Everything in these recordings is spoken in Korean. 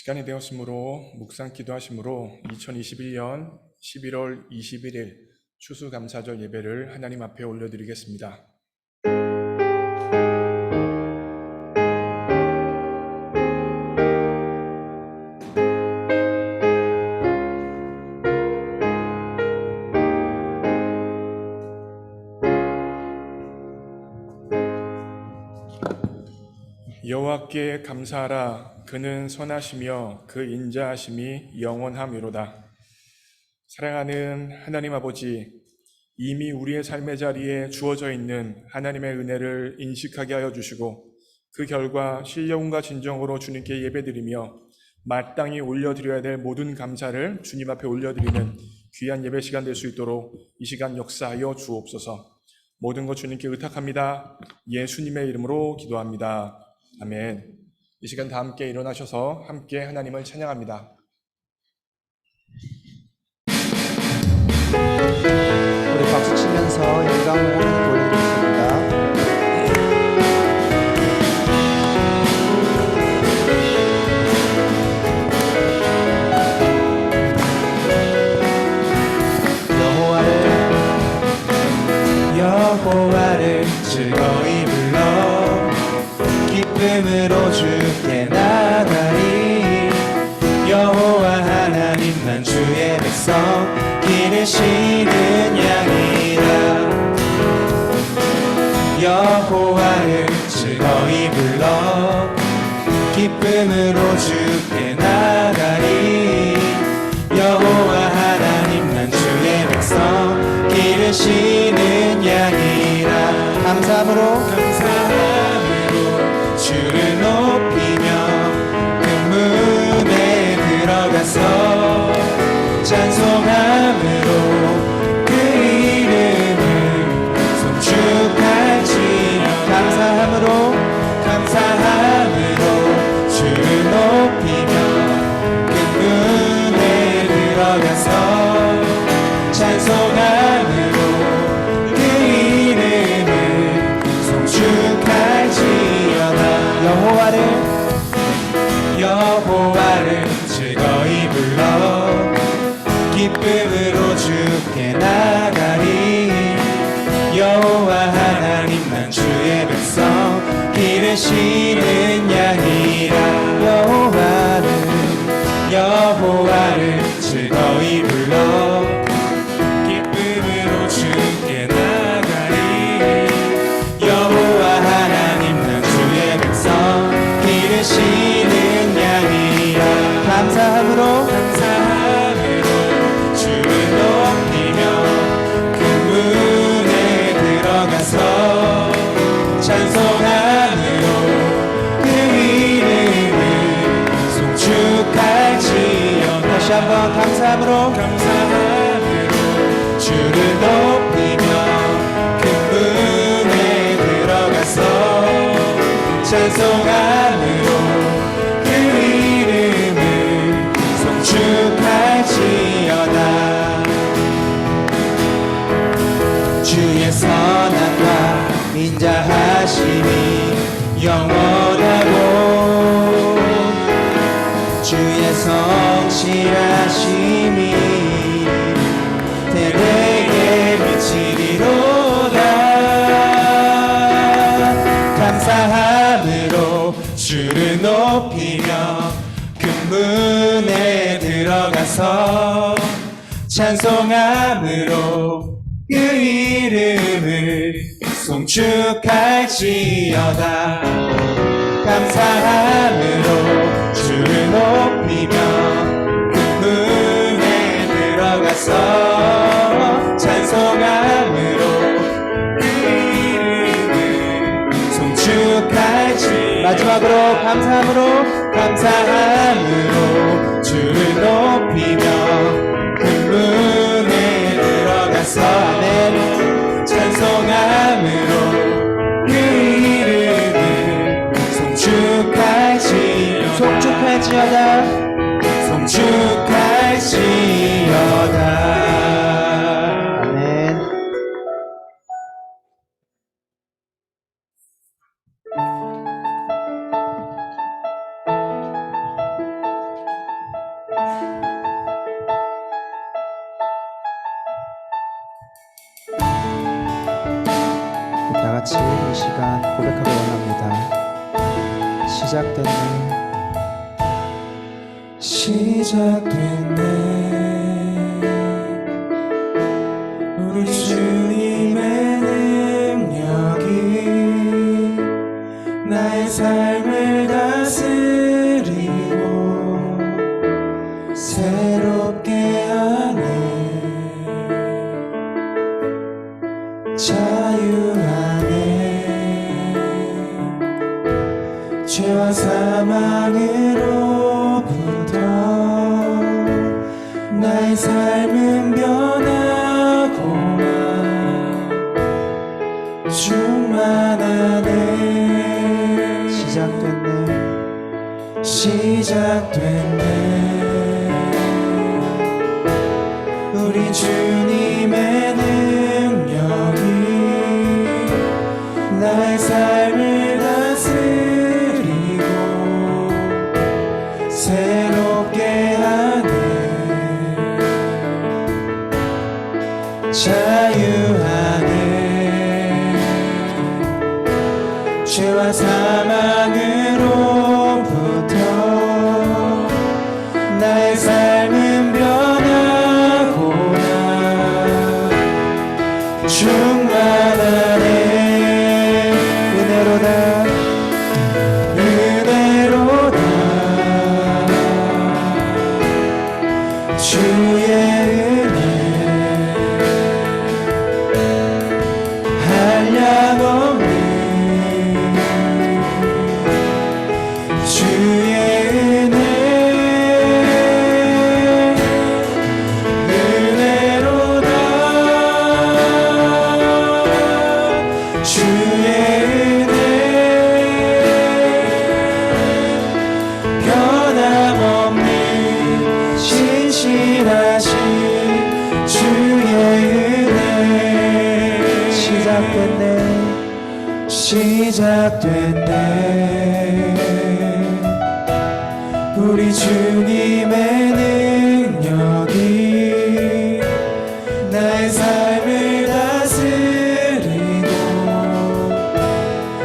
시간이 되었으므로 묵상 기도하심으로 2021년 11월 21일 추수감사절 예배를 하나님 앞에 올려드리겠습니다. 여호와께 감사하라. 그는 선하시며 그 인자하심이 영원함이로다. 사랑하는 하나님 아버지, 이미 우리의 삶의 자리에 주어져 있는 하나님의 은혜를 인식하게 하여 주시고 그 결과 신령과 진정으로 주님께 예배드리며 마땅히 올려드려야 될 모든 감사를 주님 앞에 올려드리는 귀한 예배 시간 될 수 있도록 이 시간 역사하여 주옵소서. 모든 것 주님께 의탁합니다. 예수님의 이름으로 기도합니다. 아멘. 이 시간 다 함께 일어나셔서 함께 하나님을 찬양합니다. 우리 박수 치면서 영광을 올려드리겠습니다. 여호와를 즐거이 불러 기쁨으로 주께 나가리. 여호와 하나님만 주의 백성 기르시는 양이라. 여호와를 즐거이 불러 기쁨으로 주께 나가리. 여호와 하나님만 주의 백성 기르시는 양이라. 감사함으로 주를 높이며 그 문에 들어가서 찬송함으로 그 이름을 송축할지며. 감사함으로 주를 높이며 그 문에 들어가서 찬송함으로 그 이름을 송축할지어다. 여호와를 즐거이 불러 기쁨으로 주께 나가리. 여호와 하나님만 주의 백성 기르시는 양이라. 여호와를 즐거이 불러 기쁨으로 주께 나가리. 여호와 하나님만 주의 백성 기르시는 양이라. 감사함으로 주를 높이며 그 문에 들어가서 찬송함으로 그 이름을 송축할지어. 다시 한번 감사함으로 주를 높이며 그 문에 들어가서 찬송함으로 그 이름을 송축할지어다. 주의 선함과 인자하심이 영원하고 주의 성실하심이 대대에 미치리로다. 감사함으로 주를 높이며 그 문에 들어가서 찬송함으로 그 이름을 송축할지어다. 감사함으로 주를 높이며 그 문에 들어가서 찬송함으로 그 이름을 송축할지. 마지막으로 감사함으로 주를 높이며 그 문에 들어가서 아멘. 찬송함으로 그 이름을 송축할지어다. 아멘. 같이 이 시간 고백하기 원합니다. 시작됐네. 시작됐네. 우리 주님의 능력이 나의 삶을 다스리고 새롭게 하네. 자유하네. 죄와 사망으로부터 나의 삶은 변하고만 충만하네. 시작됐네. 시작됐네. 우리 주님의 능력이 나의 삶을 다스리고 새롭게 하네. 자유하네. 죄와 사망으로부터 나의 삶은 변하고나 충만하네. 은혜로다. 은혜로다. 주의 은혜 한량없는 주의 은혜. 은혜로다. 주의 은혜 변함없는 신실하신 주의 은혜. 시작됐네. 시작됐네. 우리 주님의 능력이 나의 삶을 다스리고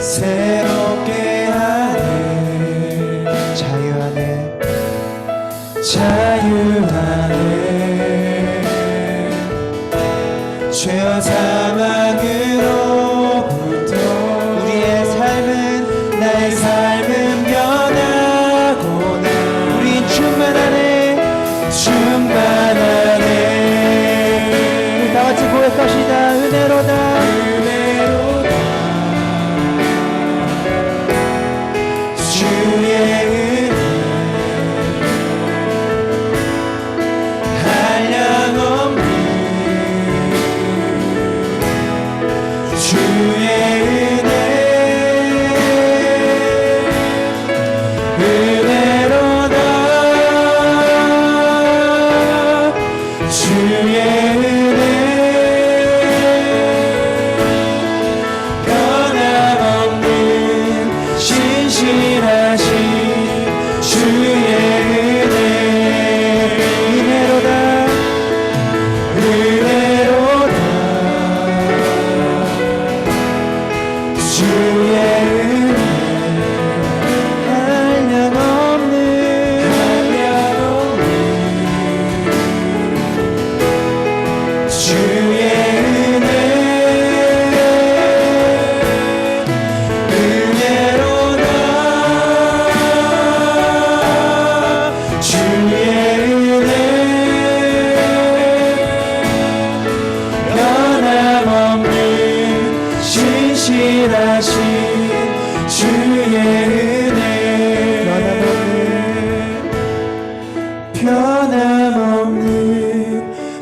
새롭게 하네. 자유하네. 자유하네. 죄와 사망으로부터 우리의 삶은 나의 삶은 변하고나 우린 충만하네. 충만하네. 다 같이 고백합시다. 은혜로다. 은혜로다. 주의 은혜 한량없는 주의 은혜. 은혜로다. 주의 은혜 변함없는 신실하신 주의 은혜. 은혜로다. 은혜로다. 주의 은혜 한량없는 주의 은혜. 은혜로다. 주의 은혜 변함없는 신실하신 주의 은혜. 변함없는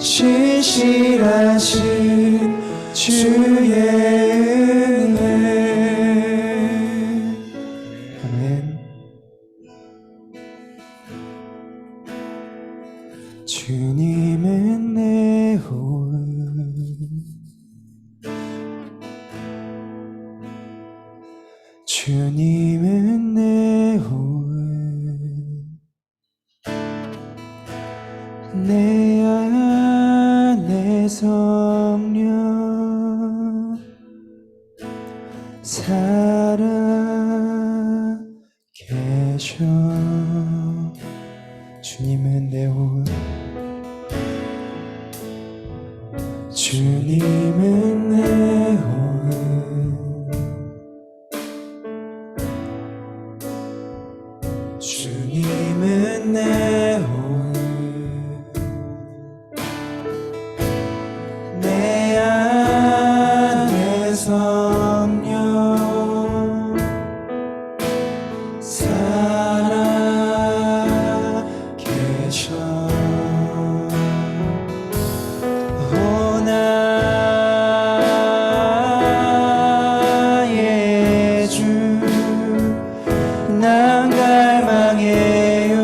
신실하신 주의 은혜. 아멘. 주님은 내 호흡 주님은 내 호흡 내 안에 성령 살아 계셔. 주님은 내 호흡, 주님은 내 호흡, 주님은 내 호흡, 내 안에 성령 살아 계셔. 오 나의 주, 난 갈망해요.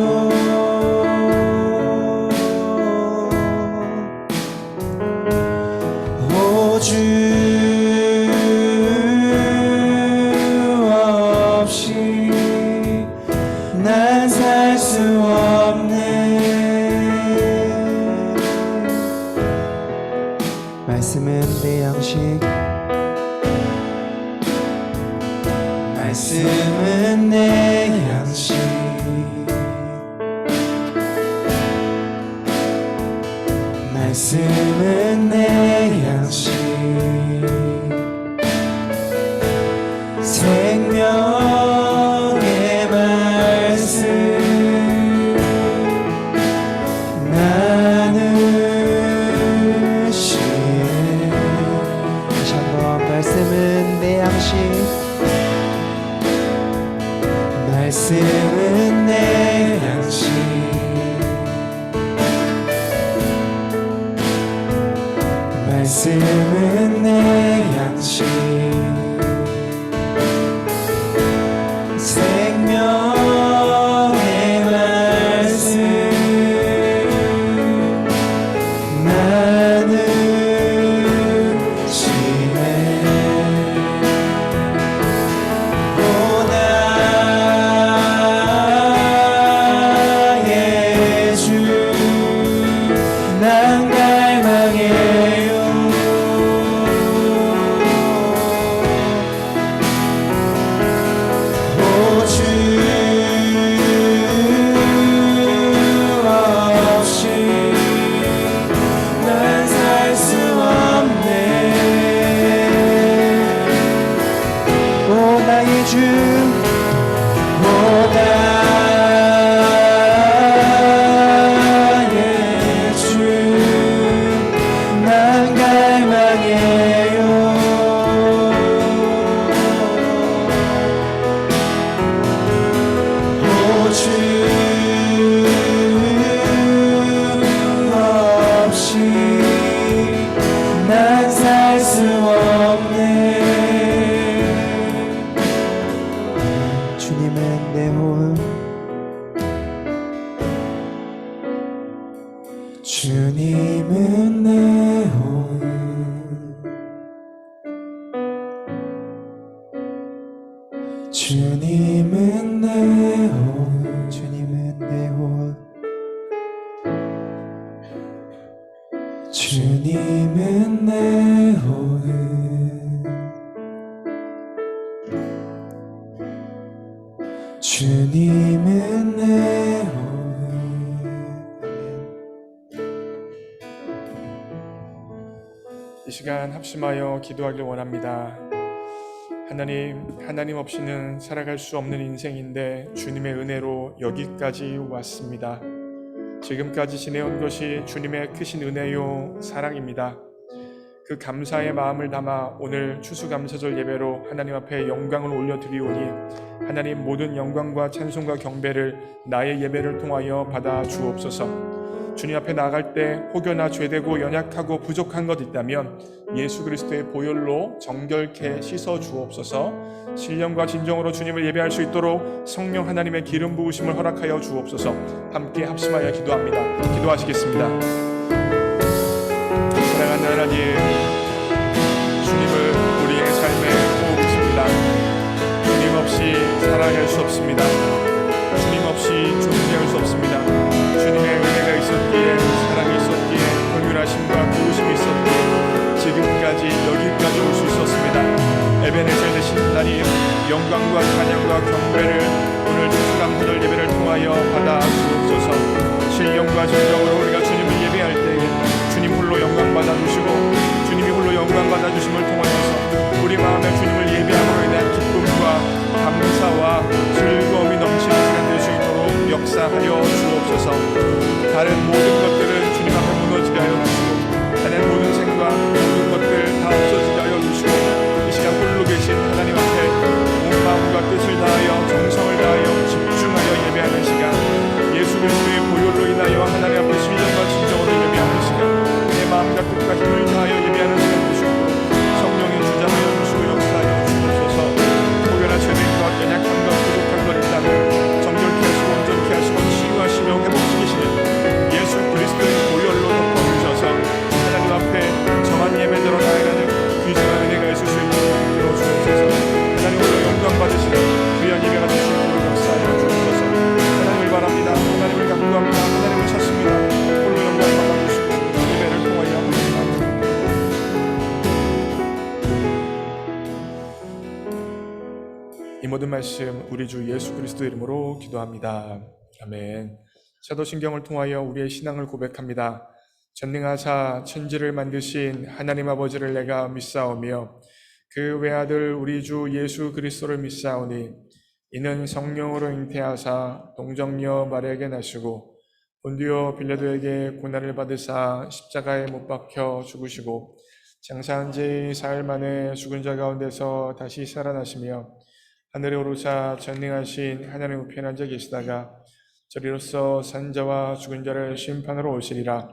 오 주 없이 난 살 수 없네. 말씀은 내 양식, 말씀은 내 양식, 말씀은 내 양식, 생명의 말씀 나누시네. 다시 한번 말씀은 내 양식, 말씀은 내 양식, 말씀은 내 양식, 생명의 말씀 나누시네. 오 나의 주, 난 갈망해요. 오 주 없이 난 살 수 없네. 오 나의 주, 오 나의 주, 난 갈망해요. 오 주 없이 난 살 수 없네. 주님은 내 호흡, 주님은 내 호흡, 주님은 내 호흡, 주님은 내 호흡, 주님은 내 호흡, 주님은 내 호흡. 이 시간 합심하여 기도하길 원합니다. 하나님 없이는 살아갈 수 없는 인생인데 주님의 은혜로 여기까지 왔습니다. 지금까지 지내온 것이 주님의 크신 은혜요 사랑입니다. 그 감사의 마음을 담아 오늘 추수감사절 예배로 하나님 앞에 영광을 올려드리오니 하나님 모든 영광과 찬송과 경배를 나의 예배를 통하여 받아 주옵소서. 주님 앞에 나아갈 때 혹여나 죄되고 연약하고 부족한 것 있다면 예수 그리스도의 보혈로 정결케 씻어 주옵소서. 신령과 진정으로 주님을 예배할 수 있도록 성령 하나님의 기름 부으심을 허락하여 주옵소서. 함께 합심하여 기도합니다. 기도하시겠습니다. 사랑하는 하나님, 주님을 우리의 삶에 모으십니다. 주님 없이 살아갈 수 없습니다. 주님 없이 존재할 수 없습니다. 주님의 은혜가 있었기에, 사랑이 있었기에, 긍휼하심과 도우심이 있었기에 지금까지 여기까지 올 수 있었습니다. 에베네zer 되신 영광과 찬양과 경배를 오늘 추수감사절 예배를 통하여 받아 주옵소서. 신령과 진정으로 우리가 주님을 예배할 때에 주님 홀로 영광 받아 주시고 주님이 홀로 영광 받아 주심을 통하여서 우리 마음에 주님을 예배함으로 인한 기쁨과 감사와 즐거움이 넘치는 시간 될 수 있도록 역사하여 주옵소서. 다른 모든 것들은 주님 앞에 무너지게 하여 주시고 다른 모든 생각 모든 것들 다 없어지게 하여 주시고 이 시간 홀로 계신 하나님 앞에 온 마음과 뜻을 다하여 정성을 다하여 집중하여 예배하는 시간, 예수 그리스도의 보혈로 인하여 하나님 앞에 신령과 진정으로 예배하는 시간, 내 마음과 뜻과 힘을 다하여 예배하는 시간 되시고 성령의 주장하여 주시고 역사하여 주옵소서. 혹여나 죄된 것, 연약한 것, 부족한 것 있다면 정결케 하시고 온전케 하시고 치유하시며 회복시키시는 예수 그리스도의 보혈로 덮어주셔서 하나님 앞에 정한 예배대로 나아가는 귀중한 은혜가 있을 수 있도록 들어주옵소서. 하나님 홀로 영광 받으시는 귀한 예배가 되실 수 역사하여 주옵소서. 하나님을 바랍니다. 하나님을 간구합니다. 하나님을 찾습니다. 홀로 영광 받아주시고 예배를 통하여 합니다. 이 모든 말씀 우리 주 예수 그리스도 이름으로 기도합니다. 아멘. 사도신경을 통하여 우리의 신앙을 고백합니다. 전능하사 천지를 만드신 하나님 아버지를 내가 믿사오며 그 외아들 우리 주 예수 그리스도를 믿사오니 이는 성령으로 잉태하사 동정녀 마리아에게 나시고 본디오 빌라도에게 고난을 받으사 십자가에 못 박혀 죽으시고 장사한 지 사흘 만에 죽은 자 가운데서 다시 살아나시며 하늘에 오르사 전능하신 하나님 우편에 앉아 계시다가 저리로서 산 자와 죽은 자를 심판으로 오시리라.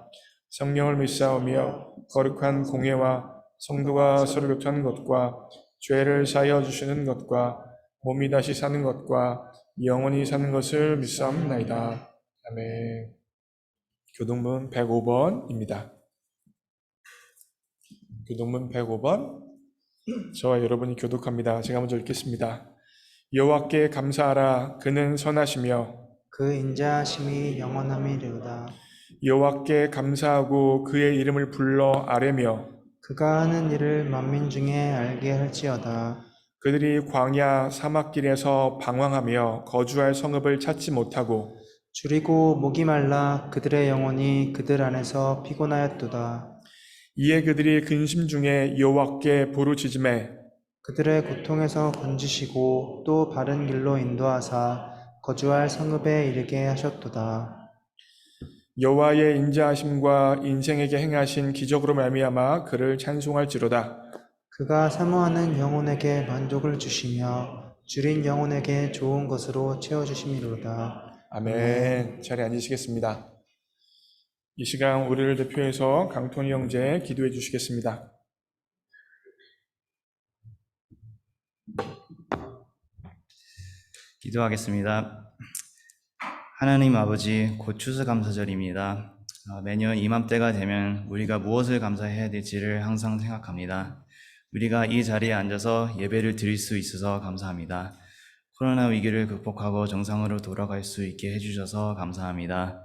성령을 믿사오며 거룩한 공예와 성도가 서로 교통하는 것과 죄를 사하여 주시는 것과 몸이 다시 사는 것과 영원히 사는 것을 믿사옵나이다. 아멘. 교동문 105번입니다. 교동문 105번. 저와 여러분이 교독합니다. 제가 먼저 읽겠습니다. 여호와께 감사하라. 그는 선하시며 그 인자하심이 영원함이로다. 여호와께 감사하고 그의 이름을 불러 아뢰며 그가 하는 일을 만민 중에 알게 할지어다. 그들이 광야 사막길에서 방황하며 거주할 성읍을 찾지 못하고 줄이고 목이 말라 그들의 영혼이 그들 안에서 피곤하였도다. 이에 그들이 근심 중에 여호와께 부르짖음에 그들의 고통에서 건지시고 또 바른 길로 인도하사 거주할 성읍에 이르게 하셨도다. 여호와의 인자하심과 인생에게 행하신 기적으로 말미암아 그를 찬송할지로다. 그가 사모하는 영혼에게 만족을 주시며 줄인 영혼에게 좋은 것으로 채워주심이로다. 아멘. 자리에 앉으시겠습니다. 이 시간 우리를 대표해서 강톤이 형제 기도해 주시겠습니다. 기도하겠습니다. 하나님 아버지, 곧 추수감사절입니다. 매년 이맘때가 되면 우리가 무엇을 감사해야 될지를 항상 생각합니다. 우리가 이 자리에 앉아서 예배를 드릴 수 있어서 감사합니다. 코로나 위기를 극복하고 정상으로 돌아갈 수 있게 해주셔서 감사합니다.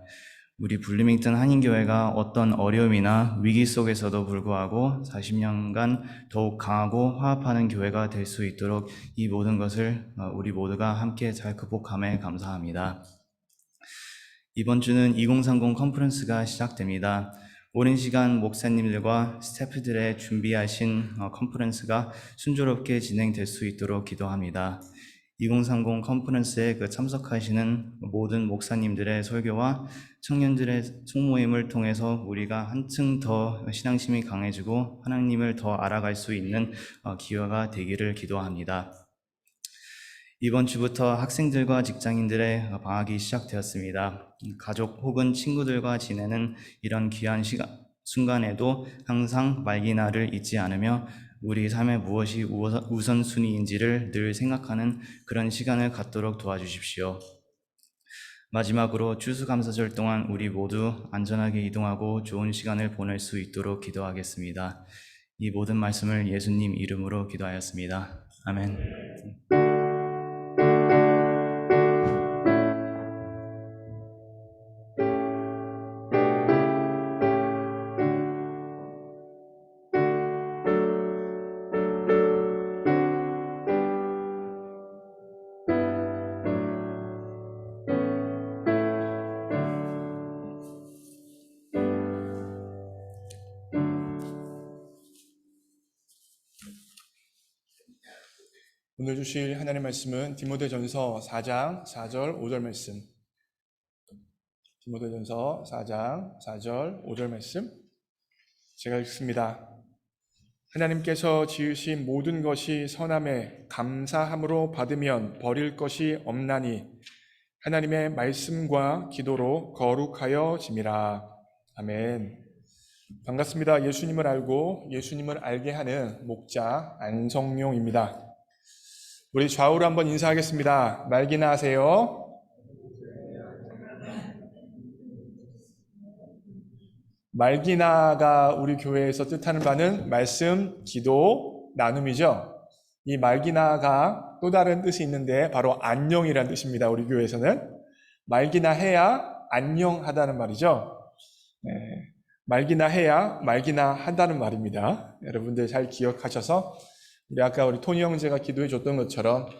우리 블루밍턴 한인교회가 어떤 어려움이나 위기 속에서도 불구하고 40년간 더욱 강하고 화합하는 교회가 될 수 있도록 이 모든 것을 우리 모두가 함께 잘 극복함에 감사합니다. 이번 주는 2030 컨퍼런스가 시작됩니다. 오랜 시간 목사님들과 스태프들의 준비하신 컨퍼런스가 순조롭게 진행될 수 있도록 기도합니다. 2030 컨퍼런스에 참석하시는 모든 목사님들의 설교와 청년들의 총모임을 통해서 우리가 한층 더 신앙심이 강해지고 하나님을 더 알아갈 수 있는 기회가 되기를 기도합니다. 이번 주부터 학생들과 직장인들의 방학이 시작되었습니다. 가족 혹은 친구들과 지내는 이런 귀한 순간에도 항상 말기날을 잊지 않으며 우리 삶에 무엇이 우선순위인지를 늘 생각하는 그런 시간을 갖도록 도와주십시오. 마지막으로 추수감사절 동안 우리 모두 안전하게 이동하고 좋은 시간을 보낼 수 있도록 기도하겠습니다. 이 모든 말씀을 예수님 이름으로 기도하였습니다. 아멘. 오늘 주실 하나님 말씀은 디모데전서 4장 4절 5절 말씀. 디모데전서 4장 4절 5절 말씀 제가 읽습니다. 하나님께서 지으신 모든 것이 선함에 감사함으로 받으면 버릴 것이 없나니 하나님의 말씀과 기도로 거룩하여 짐이라. 아멘. 반갑습니다. 예수님을 알고 예수님을 알게 하는 목자 안성용입니다. 우리 좌우로 한번 인사하겠습니다. 말기나 하세요. 말기나가 우리 교회에서 뜻하는 바는 말씀, 기도, 나눔이죠. 이 말기나가 또 다른 뜻이 있는데 바로 안녕이라는 뜻입니다. 우리 교회에서는 말기나 해야 안녕하다는 말이죠. 네, 말기나 해야 말기나 한다는 말입니다. 여러분들 잘 기억하셔서 우리 토니 형제가 기도해 줬던 것처럼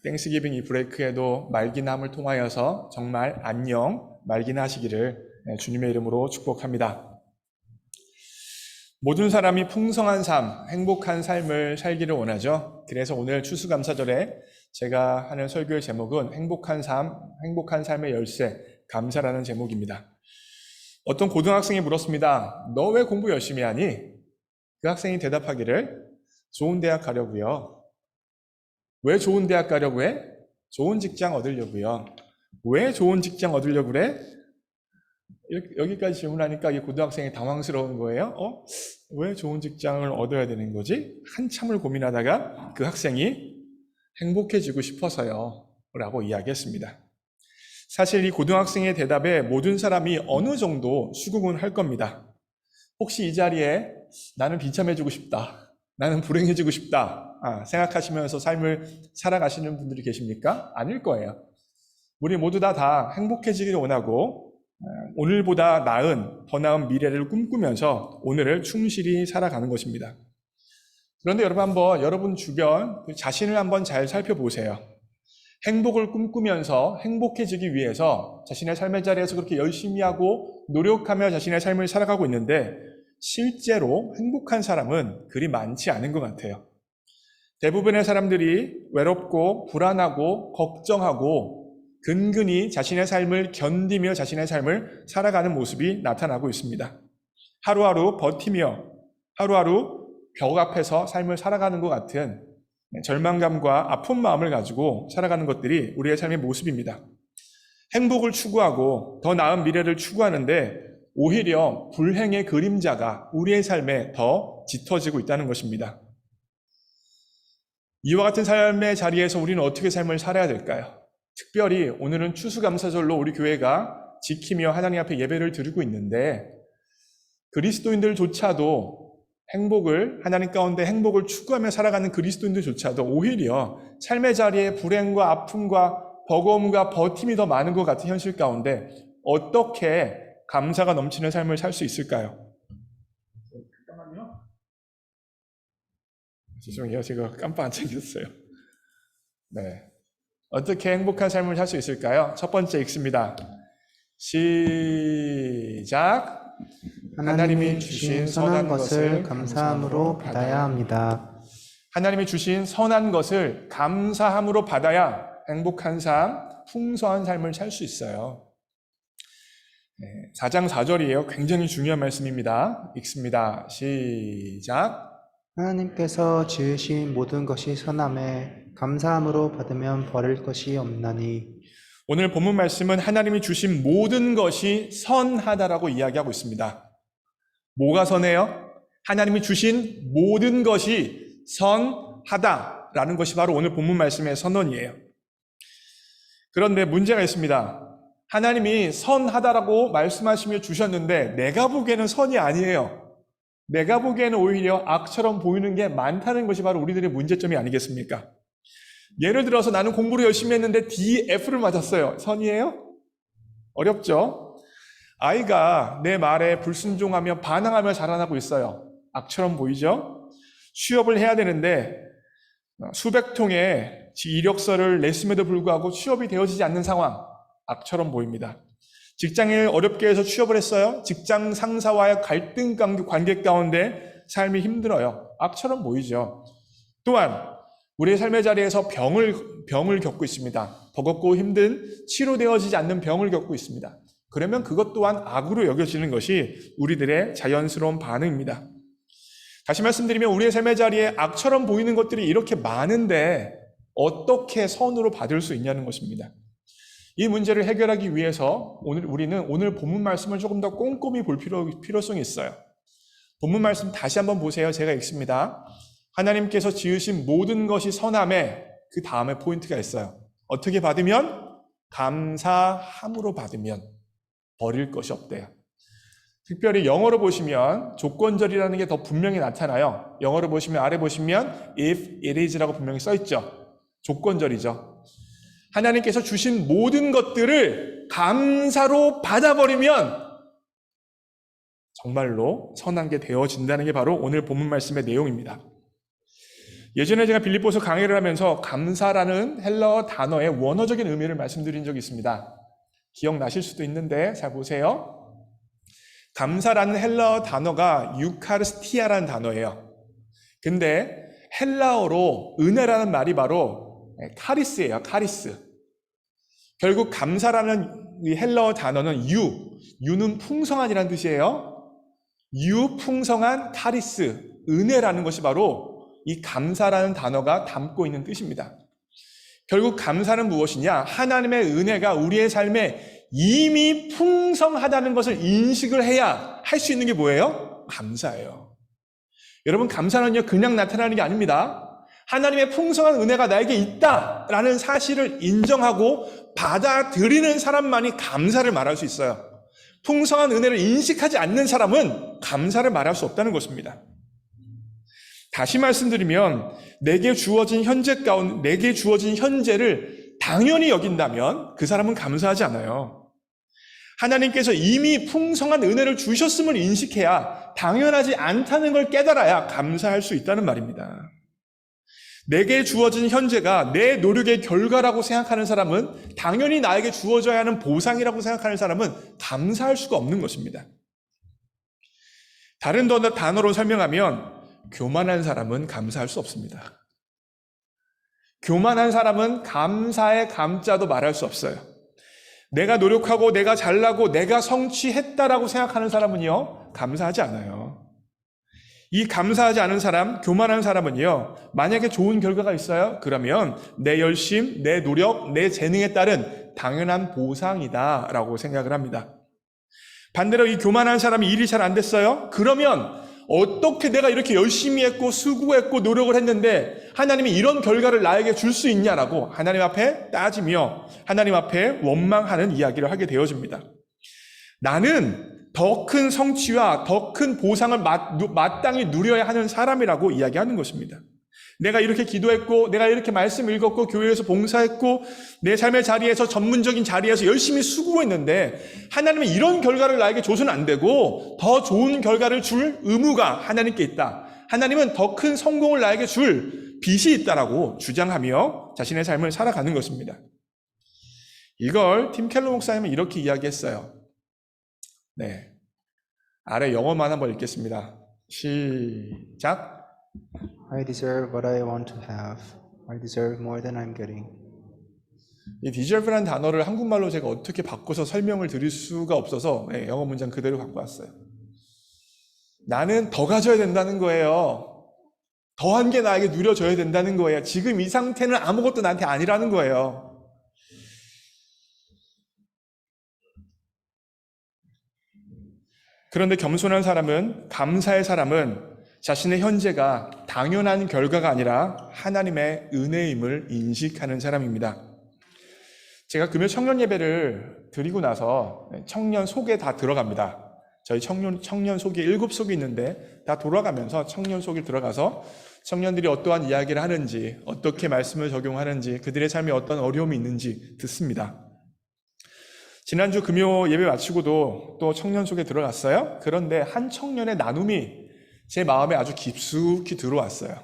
땡스기빙 이 브레이크에도 말기나함을 통하여서 정말 안녕 말기나 하시기를 주님의 이름으로 축복합니다. 모든 사람이 풍성한 삶, 행복한 삶을 살기를 원하죠. 그래서 오늘 추수감사절에 제가 하는 설교의 제목은 행복한 삶, 행복한 삶의 열쇠, 감사라는 제목입니다. 어떤 고등학생이 물었습니다. 너 왜 공부 열심히 하니? 그 학생이 대답하기를 좋은 대학 가려고요. 왜 좋은 대학 가려고 해? 좋은 직장 얻으려고요. 왜 좋은 직장 얻으려고 그래? 여기까지 질문하니까 이 고등학생이 당황스러운 거예요. 왜 좋은 직장을 얻어야 되는 거지? 한참을 고민하다가 그 학생이 행복해지고 싶어서요 라고 이야기했습니다. 사실 이 고등학생의 대답에 모든 사람이 어느 정도 수긍은 할 겁니다. 혹시 이 자리에 나는 비참해지고 싶다, 나는 불행해지고 싶다 생각하시면서 삶을 살아가시는 분들이 계십니까? 아닐 거예요. 우리 모두 다 행복해지기를 원하고 오늘보다 더 나은 미래를 꿈꾸면서 오늘을 충실히 살아가는 것입니다. 그런데 여러분 주변 자신을 한번 잘 살펴보세요. 행복을 꿈꾸면서 행복해지기 위해서 자신의 삶의 자리에서 그렇게 열심히 하고 노력하며 자신의 삶을 살아가고 있는데 실제로 행복한 사람은 그리 많지 않은 것 같아요. 대부분의 사람들이 외롭고 불안하고 걱정하고 근근히 자신의 삶을 견디며 자신의 삶을 살아가는 모습이 나타나고 있습니다. 하루하루 버티며 하루하루 벽 앞에서 삶을 살아가는 것 같은 절망감과 아픈 마음을 가지고 살아가는 것들이 우리의 삶의 모습입니다. 행복을 추구하고 더 나은 미래를 추구하는데 오히려 불행의 그림자가 우리의 삶에 더 짙어지고 있다는 것입니다. 이와 같은 삶의 자리에서 우리는 어떻게 삶을 살아야 될까요? 특별히 오늘은 추수감사절로 우리 교회가 지키며 하나님 앞에 예배를 드리고 있는데 그리스도인들조차도 하나님 가운데 행복을 추구하며 살아가는 그리스도인들조차도 오히려 삶의 자리에 불행과 아픔과 버거움과 버팀이 더 많은 것 같은 현실 가운데 어떻게 감사가 넘치는 삶을 살 수 있을까요? 잠깐만요. 죄송해요. 제가 깜빡 안 챙겼어요. 네. 어떻게 행복한 삶을 살 수 있을까요? 첫 번째 읽습니다. 시작. 하나님이 주신 선한 것을 감사함으로 받아야 합니다. 하나님이 주신 선한 것을 감사함으로 받아야 행복한 삶, 풍성한 삶을 살 수 있어요. 4장 4절이에요. 굉장히 중요한 말씀입니다. 읽습니다. 시작. 하나님께서 지으신 모든 것이 선함에 감사함으로 받으면 버릴 것이 없나니. 오늘 본문 말씀은 하나님이 주신 모든 것이 선하다라고 이야기하고 있습니다. 뭐가 선해요? 하나님이 주신 모든 것이 선하다라는 것이 바로 오늘 본문 말씀의 선언이에요. 그런데 문제가 있습니다. 하나님이 선하다라고 말씀하시며 주셨는데 내가 보기에는 선이 아니에요. 내가 보기에는 오히려 악처럼 보이는 게 많다는 것이 바로 우리들의 문제점이 아니겠습니까? 예를 들어서 나는 공부를 열심히 했는데 DF를 맞았어요. 선이에요? 어렵죠? 아이가 내 말에 불순종하며 반항하며 자라나고 있어요. 악처럼 보이죠? 취업을 해야 되는데 수백 통의 이력서를 냈음에도 불구하고 취업이 되어지지 않는 상황, 악처럼 보입니다. 직장에 어렵게 해서 취업을 했어요. 직장 상사와의 갈등 관계 가운데 삶이 힘들어요. 악처럼 보이죠. 또한 우리의 삶의 자리에서 병을 겪고 있습니다. 버겁고 힘든 치료되어지지 않는 병을 겪고 있습니다. 그러면 그것 또한 악으로 여겨지는 것이 우리들의 자연스러운 반응입니다. 다시 말씀드리면 우리의 삶의 자리에 악처럼 보이는 것들이 이렇게 많은데 어떻게 선으로 받을 수 있냐는 것입니다. 이 문제를 해결하기 위해서 우리는 오늘 본문 말씀을 조금 더 꼼꼼히 볼 필요성이 있어요. 본문 말씀 다시 한번 보세요. 제가 읽습니다. 하나님께서 지으신 모든 것이 선함에 그 다음에 포인트가 있어요. 어떻게 받으면? 감사함으로 받으면 버릴 것이 없대요. 특별히 영어로 보시면 조건절이라는 게 더 분명히 나타나요. 영어로 보시면 아래 보시면 if it is라고 분명히 써 있죠. 조건절이죠. 하나님께서 주신 모든 것들을 감사로 받아버리면 정말로 선한 게 되어진다는 게 바로 오늘 본문 말씀의 내용입니다. 예전에 제가 빌립보서 강의를 하면서 감사라는 헬라어 단어의 원어적인 의미를 말씀드린 적이 있습니다. 기억나실 수도 있는데 잘 보세요. 감사라는 헬라어 단어가 유카르스티아라는 단어예요. 근데 헬라어로 은혜라는 말이 바로 카리스예요. 카리스. 결국 감사라는 이 헬라어 단어는 유는 풍성한이라는 뜻이에요. 풍성한 카리스, 은혜라는 것이 바로 이 감사라는 단어가 담고 있는 뜻입니다. 결국 감사는 무엇이냐? 하나님의 은혜가 우리의 삶에 이미 풍성하다는 것을 인식을 해야 할 수 있는 게 뭐예요? 감사예요. 여러분, 감사는요 그냥 나타나는 게 아닙니다. 하나님의 풍성한 은혜가 나에게 있다라는 사실을 인정하고 받아들이는 사람만이 감사를 말할 수 있어요. 풍성한 은혜를 인식하지 않는 사람은 감사를 말할 수 없다는 것입니다. 다시 말씀드리면 내게 주어진 현재를 당연히 여긴다면 그 사람은 감사하지 않아요. 하나님께서 이미 풍성한 은혜를 주셨음을 인식해야 당연하지 않다는 걸 깨달아야 감사할 수 있다는 말입니다. 내게 주어진 현재가 내 노력의 결과라고 생각하는 사람은 당연히 나에게 주어져야 하는 보상이라고 생각하는 사람은 감사할 수가 없는 것입니다. 다른 단어로 설명하면 교만한 사람은 감사할 수 없습니다. 교만한 사람은 감사의 감자도 말할 수 없어요. 내가 노력하고 내가 잘나고 내가 성취했다라고 생각하는 사람은요, 감사하지 않아요. 이 감사하지 않은 사람, 교만한 사람은요, 만약에 좋은 결과가 있어요? 그러면 내 열심, 내 노력, 내 재능에 따른 당연한 보상이다라고 생각을 합니다. 반대로 이 교만한 사람이 일이 잘 안 됐어요? 그러면 어떻게 내가 이렇게 열심히 했고 수고했고 노력을 했는데 하나님이 이런 결과를 나에게 줄 수 있냐라고 하나님 앞에 따지며 하나님 앞에 원망하는 이야기를 하게 되어집니다. 나는 더 큰 성취와 더 큰 보상을 마땅히 누려야 하는 사람이라고 이야기하는 것입니다. 내가 이렇게 기도했고 내가 이렇게 말씀 읽었고 교회에서 봉사했고 내 삶의 자리에서 전문적인 자리에서 열심히 수고했는데 하나님은 이런 결과를 나에게 줘서는 안 되고 더 좋은 결과를 줄 의무가 하나님께 있다. 하나님은 더 큰 성공을 나에게 줄 빚이 있다라고 주장하며 자신의 삶을 살아가는 것입니다. 이걸 팀 켈러 목사님은 이렇게 이야기했어요. 네, 아래 영어만 한번 읽겠습니다. 시작. I deserve what I want to have. I deserve more than I'm getting. 이 deserve라는 단어를 한국말로 제가 어떻게 바꿔서 설명을 드릴 수가 없어서 영어 문장 그대로 갖고 왔어요. 나는 더 가져야 된다는 거예요. 더한 게 나에게 누려져야 된다는 거예요. 지금 이 상태는 아무것도 나한테 아니라는 거예요. 그런데 겸손한 사람은, 감사의 사람은 자신의 현재가 당연한 결과가 아니라 하나님의 은혜임을 인식하는 사람입니다. 제가 금요 청년 예배를 드리고 나서 청년 속에 다 들어갑니다. 저희 청년 속에 7속이 있는데 다 돌아가면서 청년 속에 들어가서 청년들이 어떠한 이야기를 하는지, 어떻게 말씀을 적용하는지, 그들의 삶에 어떤 어려움이 있는지 듣습니다. 지난주 금요 예배 마치고도 또 청년 속에 들어갔어요. 그런데 한 청년의 나눔이 제 마음에 아주 깊숙이 들어왔어요.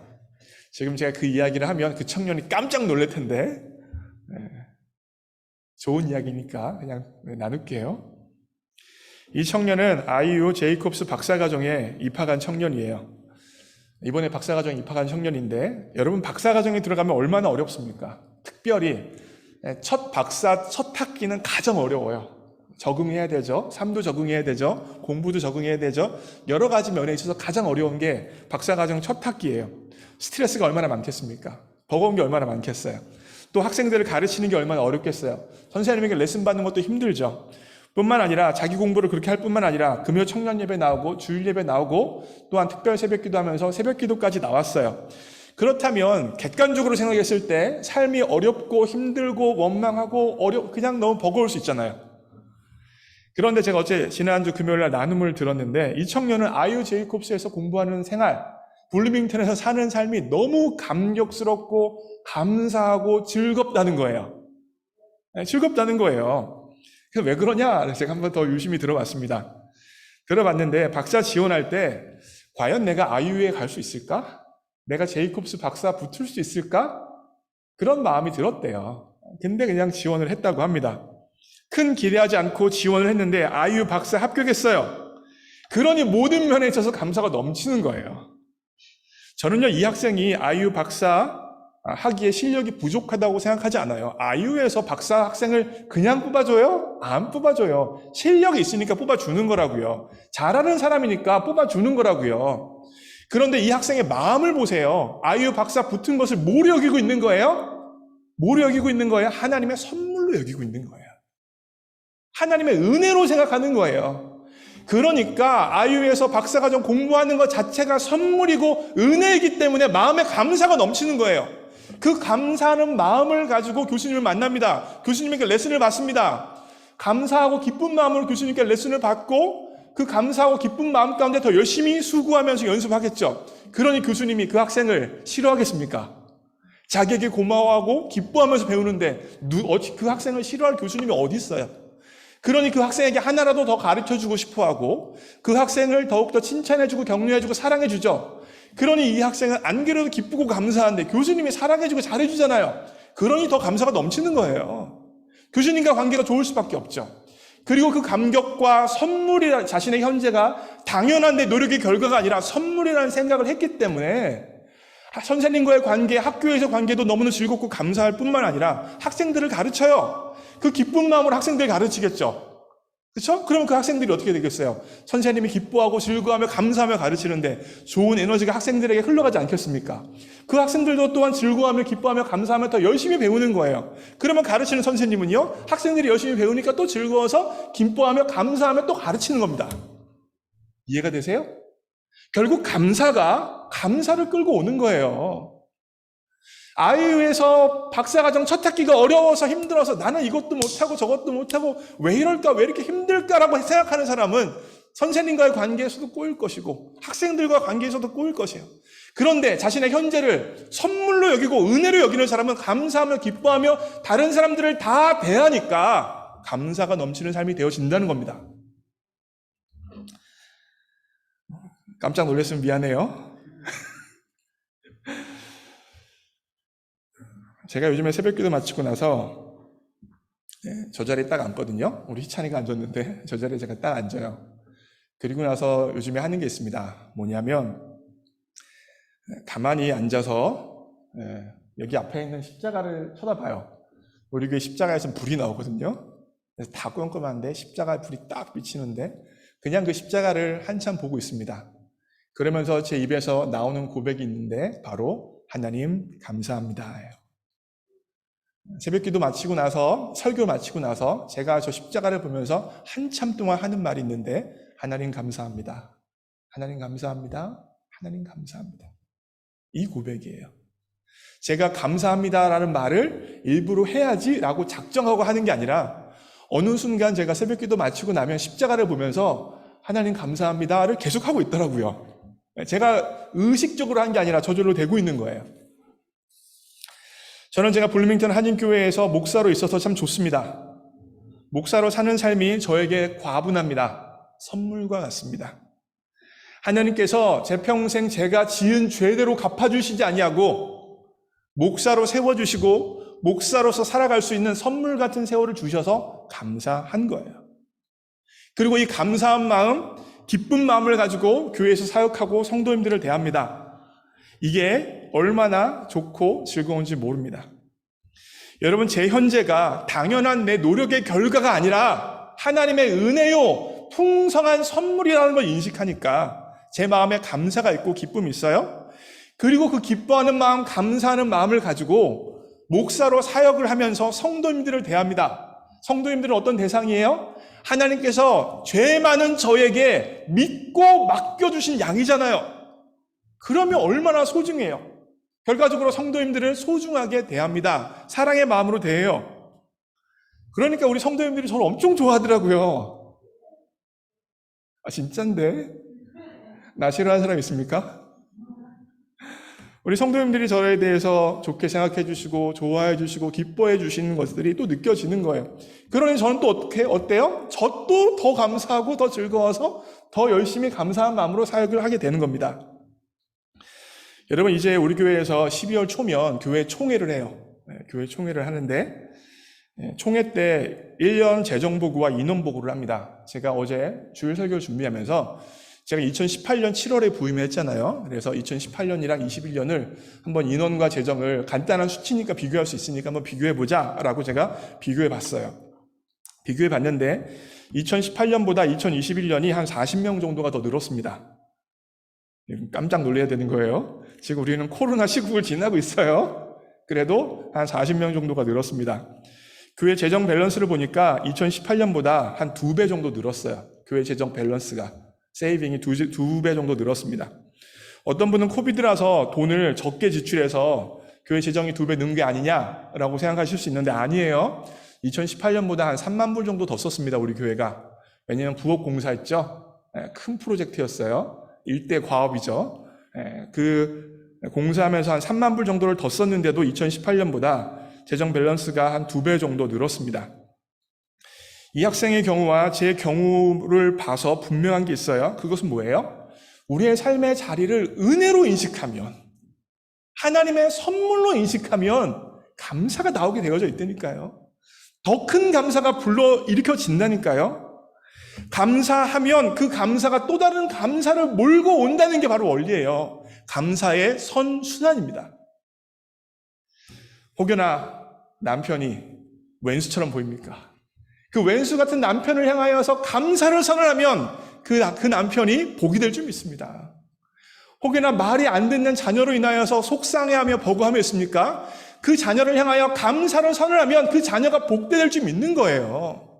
지금 제가 그 이야기를 하면 그 청년이 깜짝 놀랄 텐데 좋은 이야기니까 그냥 나눌게요. 이 청년은 아이유 제이콥스 박사가정에 입학한 청년이에요. 이번에 박사과정 입학한 청년인데 여러분 박사과정에 들어가면 얼마나 어렵습니까? 특별히 첫 박사 첫 학기는 가장 어려워요. 적응해야 되죠. 삶도 적응해야 되죠. 공부도 적응해야 되죠. 여러 가지 면에 있어서 가장 어려운 게 박사과정 첫 학기예요. 스트레스가 얼마나 많겠습니까? 버거운 게 얼마나 많겠어요. 또 학생들을 가르치는 게 얼마나 어렵겠어요. 선생님에게 레슨 받는 것도 힘들죠. 뿐만 아니라 자기 공부를 그렇게 할 뿐만 아니라 금요 청년 예배 나오고 주일 예배 나오고 또한 특별 새벽 기도하면서 새벽 기도까지 나왔어요. 그렇다면 객관적으로 생각했을 때 삶이 어렵고 힘들고 원망하고 그냥 너무 버거울 수 있잖아요. 그런데 제가 지난주 금요일날 나눔을 들었는데 이 청년은 아유 제이콥스에서 공부하는 생활, 블루밍턴에서 사는 삶이 너무 감격스럽고 감사하고 즐겁다는 거예요. 즐겁다는 거예요. 그래서 왜 그러냐? 제가 한번 더 유심히 들어봤습니다. 들어봤는데 박사 지원할 때 과연 내가 아이유에 갈 수 있을까? 내가 제이콥스 박사 붙을 수 있을까? 그런 마음이 들었대요. 근데 그냥 지원을 했다고 합니다. 큰 기대하지 않고 지원을 했는데 아이유 박사 합격했어요. 그러니 모든 면에 있어서 감사가 넘치는 거예요. 저는요, 이 학생이 아이유 박사 하기에 실력이 부족하다고 생각하지 않아요. 아이유에서 박사 학생을 그냥 뽑아줘요? 안 뽑아줘요. 실력이 있으니까 뽑아주는 거라고요. 잘하는 사람이니까 뽑아주는 거라고요. 그런데 이 학생의 마음을 보세요. 아이유 박사 붙은 것을 뭐로 여기고 있는 거예요? 뭐로 여기고 있는 거예요? 하나님의 선물로 여기고 있는 거예요. 하나님의 은혜로 생각하는 거예요. 그러니까 아이유에서 박사과정 공부하는 것 자체가 선물이고 은혜이기 때문에 마음에 감사가 넘치는 거예요. 그 감사하는 마음을 가지고 교수님을 만납니다. 교수님에게 레슨을 받습니다. 감사하고 기쁜 마음으로 교수님께 레슨을 받고 그 감사하고 기쁜 마음 가운데 더 열심히 수고하면서 연습하겠죠. 그러니 교수님이 그 학생을 싫어하겠습니까? 자기에게 고마워하고 기뻐하면서 배우는데 그 학생을 싫어할 교수님이 어디 있어요? 그러니 그 학생에게 하나라도 더 가르쳐주고 싶어하고 그 학생을 더욱더 칭찬해주고 격려해주고 사랑해주죠. 그러니 이 학생은 안 그래도 기쁘고 감사한데 교수님이 사랑해주고 잘해주잖아요. 그러니 더 감사가 넘치는 거예요. 교수님과 관계가 좋을 수밖에 없죠. 그리고 그 감격과 선물이라 자신의 현재가 당연한 내 노력의 결과가 아니라 선물이라는 생각을 했기 때문에 선생님과의 관계, 학교에서 관계도 너무나 즐겁고 감사할 뿐만 아니라 학생들을 가르쳐요. 그 기쁜 마음으로 학생들을 가르치겠죠. 그렇죠? 그러면 그 학생들이 어떻게 되겠어요? 선생님이 기뻐하고 즐거워하며 감사하며 가르치는데 좋은 에너지가 학생들에게 흘러가지 않겠습니까? 그 학생들도 또한 즐거워하며 기뻐하며 감사하며 더 열심히 배우는 거예요. 그러면 가르치는 선생님은요, 학생들이 열심히 배우니까 또 즐거워서 기뻐하며 감사하며 또 가르치는 겁니다. 이해가 되세요? 결국 감사가 감사를 끌고 오는 거예요. 아이유에서 박사과정 첫 학기가 어려워서 힘들어서 나는 이것도 못하고 저것도 못하고 왜 이럴까 왜 이렇게 힘들까라고 생각하는 사람은 선생님과의 관계에서도 꼬일 것이고 학생들과 관계에서도 꼬일 것이에요. 그런데 자신의 현재를 선물로 여기고 은혜로 여기는 사람은 감사하며 기뻐하며 다른 사람들을 다 대하니까 감사가 넘치는 삶이 되어진다는 겁니다. 깜짝 놀랐으면 미안해요. 제가 요즘에 새벽기도 마치고 나서 저 자리에 딱 앉거든요. 우리 희찬이가 앉았는데 저 자리에 제가 딱 앉아요. 그리고 나서 요즘에 하는 게 있습니다. 뭐냐면 가만히 앉아서 여기 앞에 있는 십자가를 쳐다봐요. 우리 교회 십자가에서 불이 나오거든요. 그래서 다 깜깜한데 십자가 불이 딱 비치는데 그냥 그 십자가를 한참 보고 있습니다. 그러면서 제 입에서 나오는 고백이 있는데 바로 하나님 감사합니다예요. 새벽기도 마치고 나서 설교 마치고 나서 제가 저 십자가를 보면서 한참 동안 하는 말이 있는데 하나님 감사합니다. 하나님 감사합니다. 하나님 감사합니다. 이 고백이에요. 제가 감사합니다라는 말을 일부러 해야지라고 작정하고 하는 게 아니라 어느 순간 제가 새벽기도 마치고 나면 십자가를 보면서 하나님 감사합니다를 계속하고 있더라고요. 제가 의식적으로 한 게 아니라 저절로 되고 있는 거예요. 저는 제가 블루밍턴 한인교회에서 목사로 있어서 참 좋습니다. 목사로 사는 삶이 저에게 과분합니다. 선물과 같습니다. 하나님께서 제 평생 제가 지은 죄대로 갚아주시지 아니하고 목사로 세워주시고 목사로서 살아갈 수 있는 선물 같은 세월을 주셔서 감사한 거예요. 그리고 이 감사한 마음, 기쁜 마음을 가지고 교회에서 사역하고 성도님들을 대합니다. 이게 얼마나 좋고 즐거운지 모릅니다. 여러분, 제 현재가 당연한 내 노력의 결과가 아니라 하나님의 은혜요, 풍성한 선물이라는 걸 인식하니까 제 마음에 감사가 있고 기쁨이 있어요. 그리고 그 기뻐하는 마음, 감사하는 마음을 가지고 목사로 사역을 하면서 성도님들을 대합니다. 성도님들은 어떤 대상이에요? 하나님께서 죄 많은 저에게 믿고 맡겨주신 양이잖아요. 그러면 얼마나 소중해요. 결과적으로 성도님들을 소중하게 대합니다. 사랑의 마음으로 대해요. 그러니까 우리 성도님들이 저를 엄청 좋아하더라고요. 아, 진짠데? 나 싫어하는 사람 있습니까? 우리 성도님들이 저에 대해서 좋게 생각해 주시고 좋아해 주시고 기뻐해 주시는 것들이 또 느껴지는 거예요. 그러니 저는 또 어때요? 저 또 더 감사하고 더 즐거워서 더 열심히 감사한 마음으로 사역을 하게 되는 겁니다. 여러분, 이제 우리 교회에서 12월 초면 교회 총회를 해요. 교회 총회를 하는데 총회 때 1년 재정보고와 인원보고를 합니다. 제가 어제 주일 설교를 준비하면서 제가 2018년 7월에 부임했잖아요. 그래서 2018년이랑 21년을 한번 인원과 재정을 간단한 수치니까 비교할 수 있으니까 한번 비교해보자라고 제가 비교해봤어요. 비교해봤는데 2018년보다 2021년이 한 40명 정도가 더 늘었습니다. 깜짝 놀라야 되는 거예요. 지금 우리는 코로나 시국을 지나고 있어요. 그래도 한 40명 정도가 늘었습니다. 교회 재정 밸런스를 보니까 2018년보다 한 2배 정도 늘었어요. 교회 재정 밸런스가. 세이빙이 2배 정도 늘었습니다. 어떤 분은 코비드라서 돈을 적게 지출해서 교회 재정이 2배 는 게 아니냐라고 생각하실 수 있는데 아니에요. 2018년보다 한 3만 불 정도 더 썼습니다. 우리 교회가. 왜냐하면 부엌 공사했죠. 큰 프로젝트였어요. 일대 과업이죠. 그 공사하면서 한 3만 불 정도를 더 썼는데도 2018년보다 재정 밸런스가 한 2배 정도 늘었습니다. 이 학생의 경우와 제 경우를 봐서 분명한 게 있어요. 그것은 뭐예요? 우리의 삶의 자리를 은혜로 인식하면, 하나님의 선물로 인식하면 감사가 나오게 되어져 있다니까요. 더 큰 감사가 일으켜진다니까요. 감사하면 그 감사가 또 다른 감사를 몰고 온다는 게 바로 원리예요. 감사의 선순환입니다. 혹여나 남편이 왼수처럼 보입니까? 그 왼수 같은 남편을 향하여서 감사를 선언하면 그 남편이 복이 될 줄 믿습니다. 혹여나 말이 안 듣는 자녀로 인하여서 속상해하며 버거하며 있습니까? 그 자녀를 향하여 감사를 선언하면 그 자녀가 복될 줄 믿는 거예요.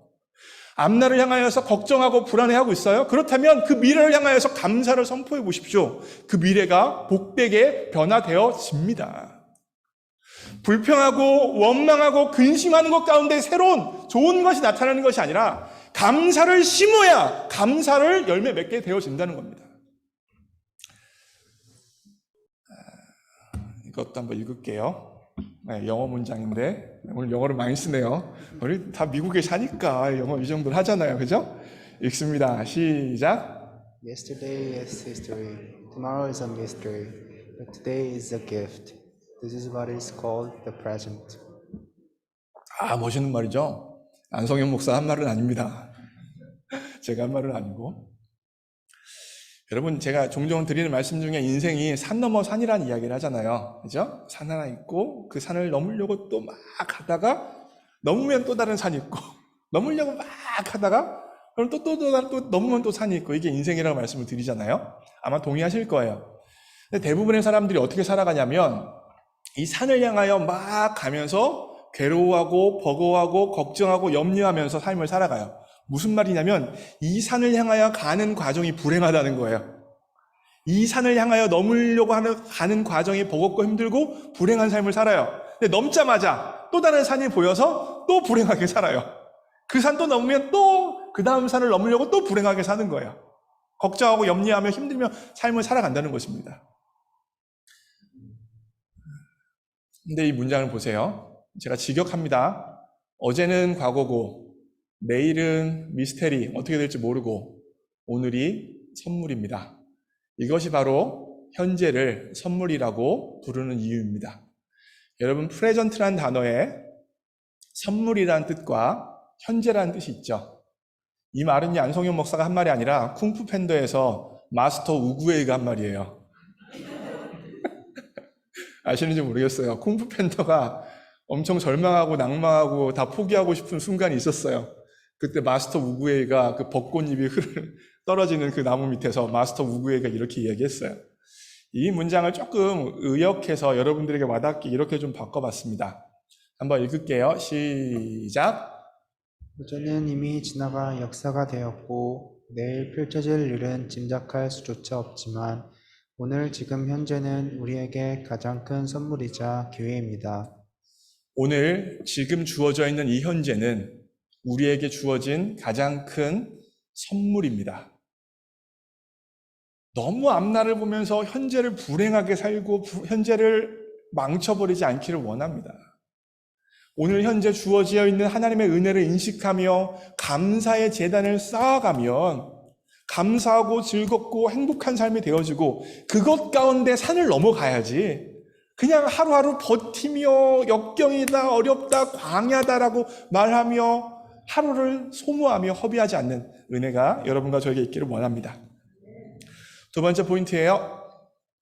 앞날을 향하여서 걱정하고 불안해하고 있어요? 그렇다면 그 미래를 향하여서 감사를 선포해 보십시오. 그 미래가 복되게 변화되어집니다. 불평하고 원망하고 근심하는 것 가운데 새로운 좋은 것이 나타나는 것이 아니라 감사를 심어야 감사를 열매 맺게 되어진다는 겁니다. 이것도 한번 읽을게요. 영어 문장인데 오늘 영어를 많이 쓰네요. 우리 다 미국에 사니까 영어 이 정도는 하잖아요. 그죠? 읽습니다. 시작. Yesterday is history, tomorrow is a mystery, but today is a gift. This is what is called the present. 아, 멋있는 말이죠? 안성현 목사 한 말은 아닙니다. 제가 한 말은 아니고. 여러분, 제가 종종 드리는 말씀 중에 인생이 산 넘어 산이라는 이야기를 하잖아요. 그죠? 산 하나 있고 그 산을 넘으려고 또 막 하다가 넘으면 또 다른 산이 있고 넘으려고 막 하다가 그럼 또 넘으면 또 산이 있고 이게 인생이라고 말씀을 드리잖아요. 아마 동의하실 거예요. 근데 대부분의 사람들이 어떻게 살아가냐면 이 산을 향하여 막 가면서 괴로워하고 버거워하고 걱정하고 염려하면서 삶을 살아가요. 무슨 말이냐면 이 산을 향하여 가는 과정이 불행하다는 거예요. 이 산을 향하여 넘으려고 가는 과정이 버겁고 힘들고 불행한 삶을 살아요. 근데 넘자마자 또 다른 산이 보여서 또 불행하게 살아요. 그 산 또 넘으면 또 그 다음 산을 넘으려고 또 불행하게 사는 거예요. 걱정하고 염려하며 힘들며 삶을 살아간다는 것입니다. 근데 이 문장을 보세요. 제가 직역합니다. 어제는 과거고 내일은 미스테리, 어떻게 될지 모르고 오늘이 선물입니다. 이것이 바로 현재를 선물이라고 부르는 이유입니다. 여러분, 프레젠트란 단어에 선물이라는 뜻과 현재라는 뜻이 있죠. 이 말은 안성현 목사가 한 말이 아니라 쿵푸 팬더에서 마스터 우구에이가 한 말이에요. 아시는지 모르겠어요. 쿵푸 팬더가 엄청 절망하고 낭망하고 다 포기하고 싶은 순간이 있었어요. 그때 마스터 우구에이가 그 벚꽃잎이 떨어지는 그 나무 밑에서 마스터 우구에이가 이렇게 이야기했어요. 이 문장을 조금 의역해서 여러분들에게 와닿게 이렇게 좀 바꿔봤습니다. 한번 읽을게요. 시작. 어제는 이미 지나가 역사가 되었고 내일 펼쳐질 일은 짐작할 수조차 없지만 오늘 지금 현재는 우리에게 가장 큰 선물이자 기회입니다. 오늘 지금 주어져 있는 이 현재는 우리에게 주어진 가장 큰 선물입니다. 너무 앞날을 보면서 현재를 불행하게 살고 현재를 망쳐버리지 않기를 원합니다. 오늘 현재 주어져 있는 하나님의 은혜를 인식하며 감사의 제단을 쌓아가면 감사하고 즐겁고 행복한 삶이 되어지고 그것 가운데 산을 넘어가야지 그냥 하루하루 버티며 역경이다 어렵다 광야다라고 말하며 하루를 소모하며 허비하지 않는 은혜가 여러분과 저에게 있기를 원합니다. 두 번째 포인트예요.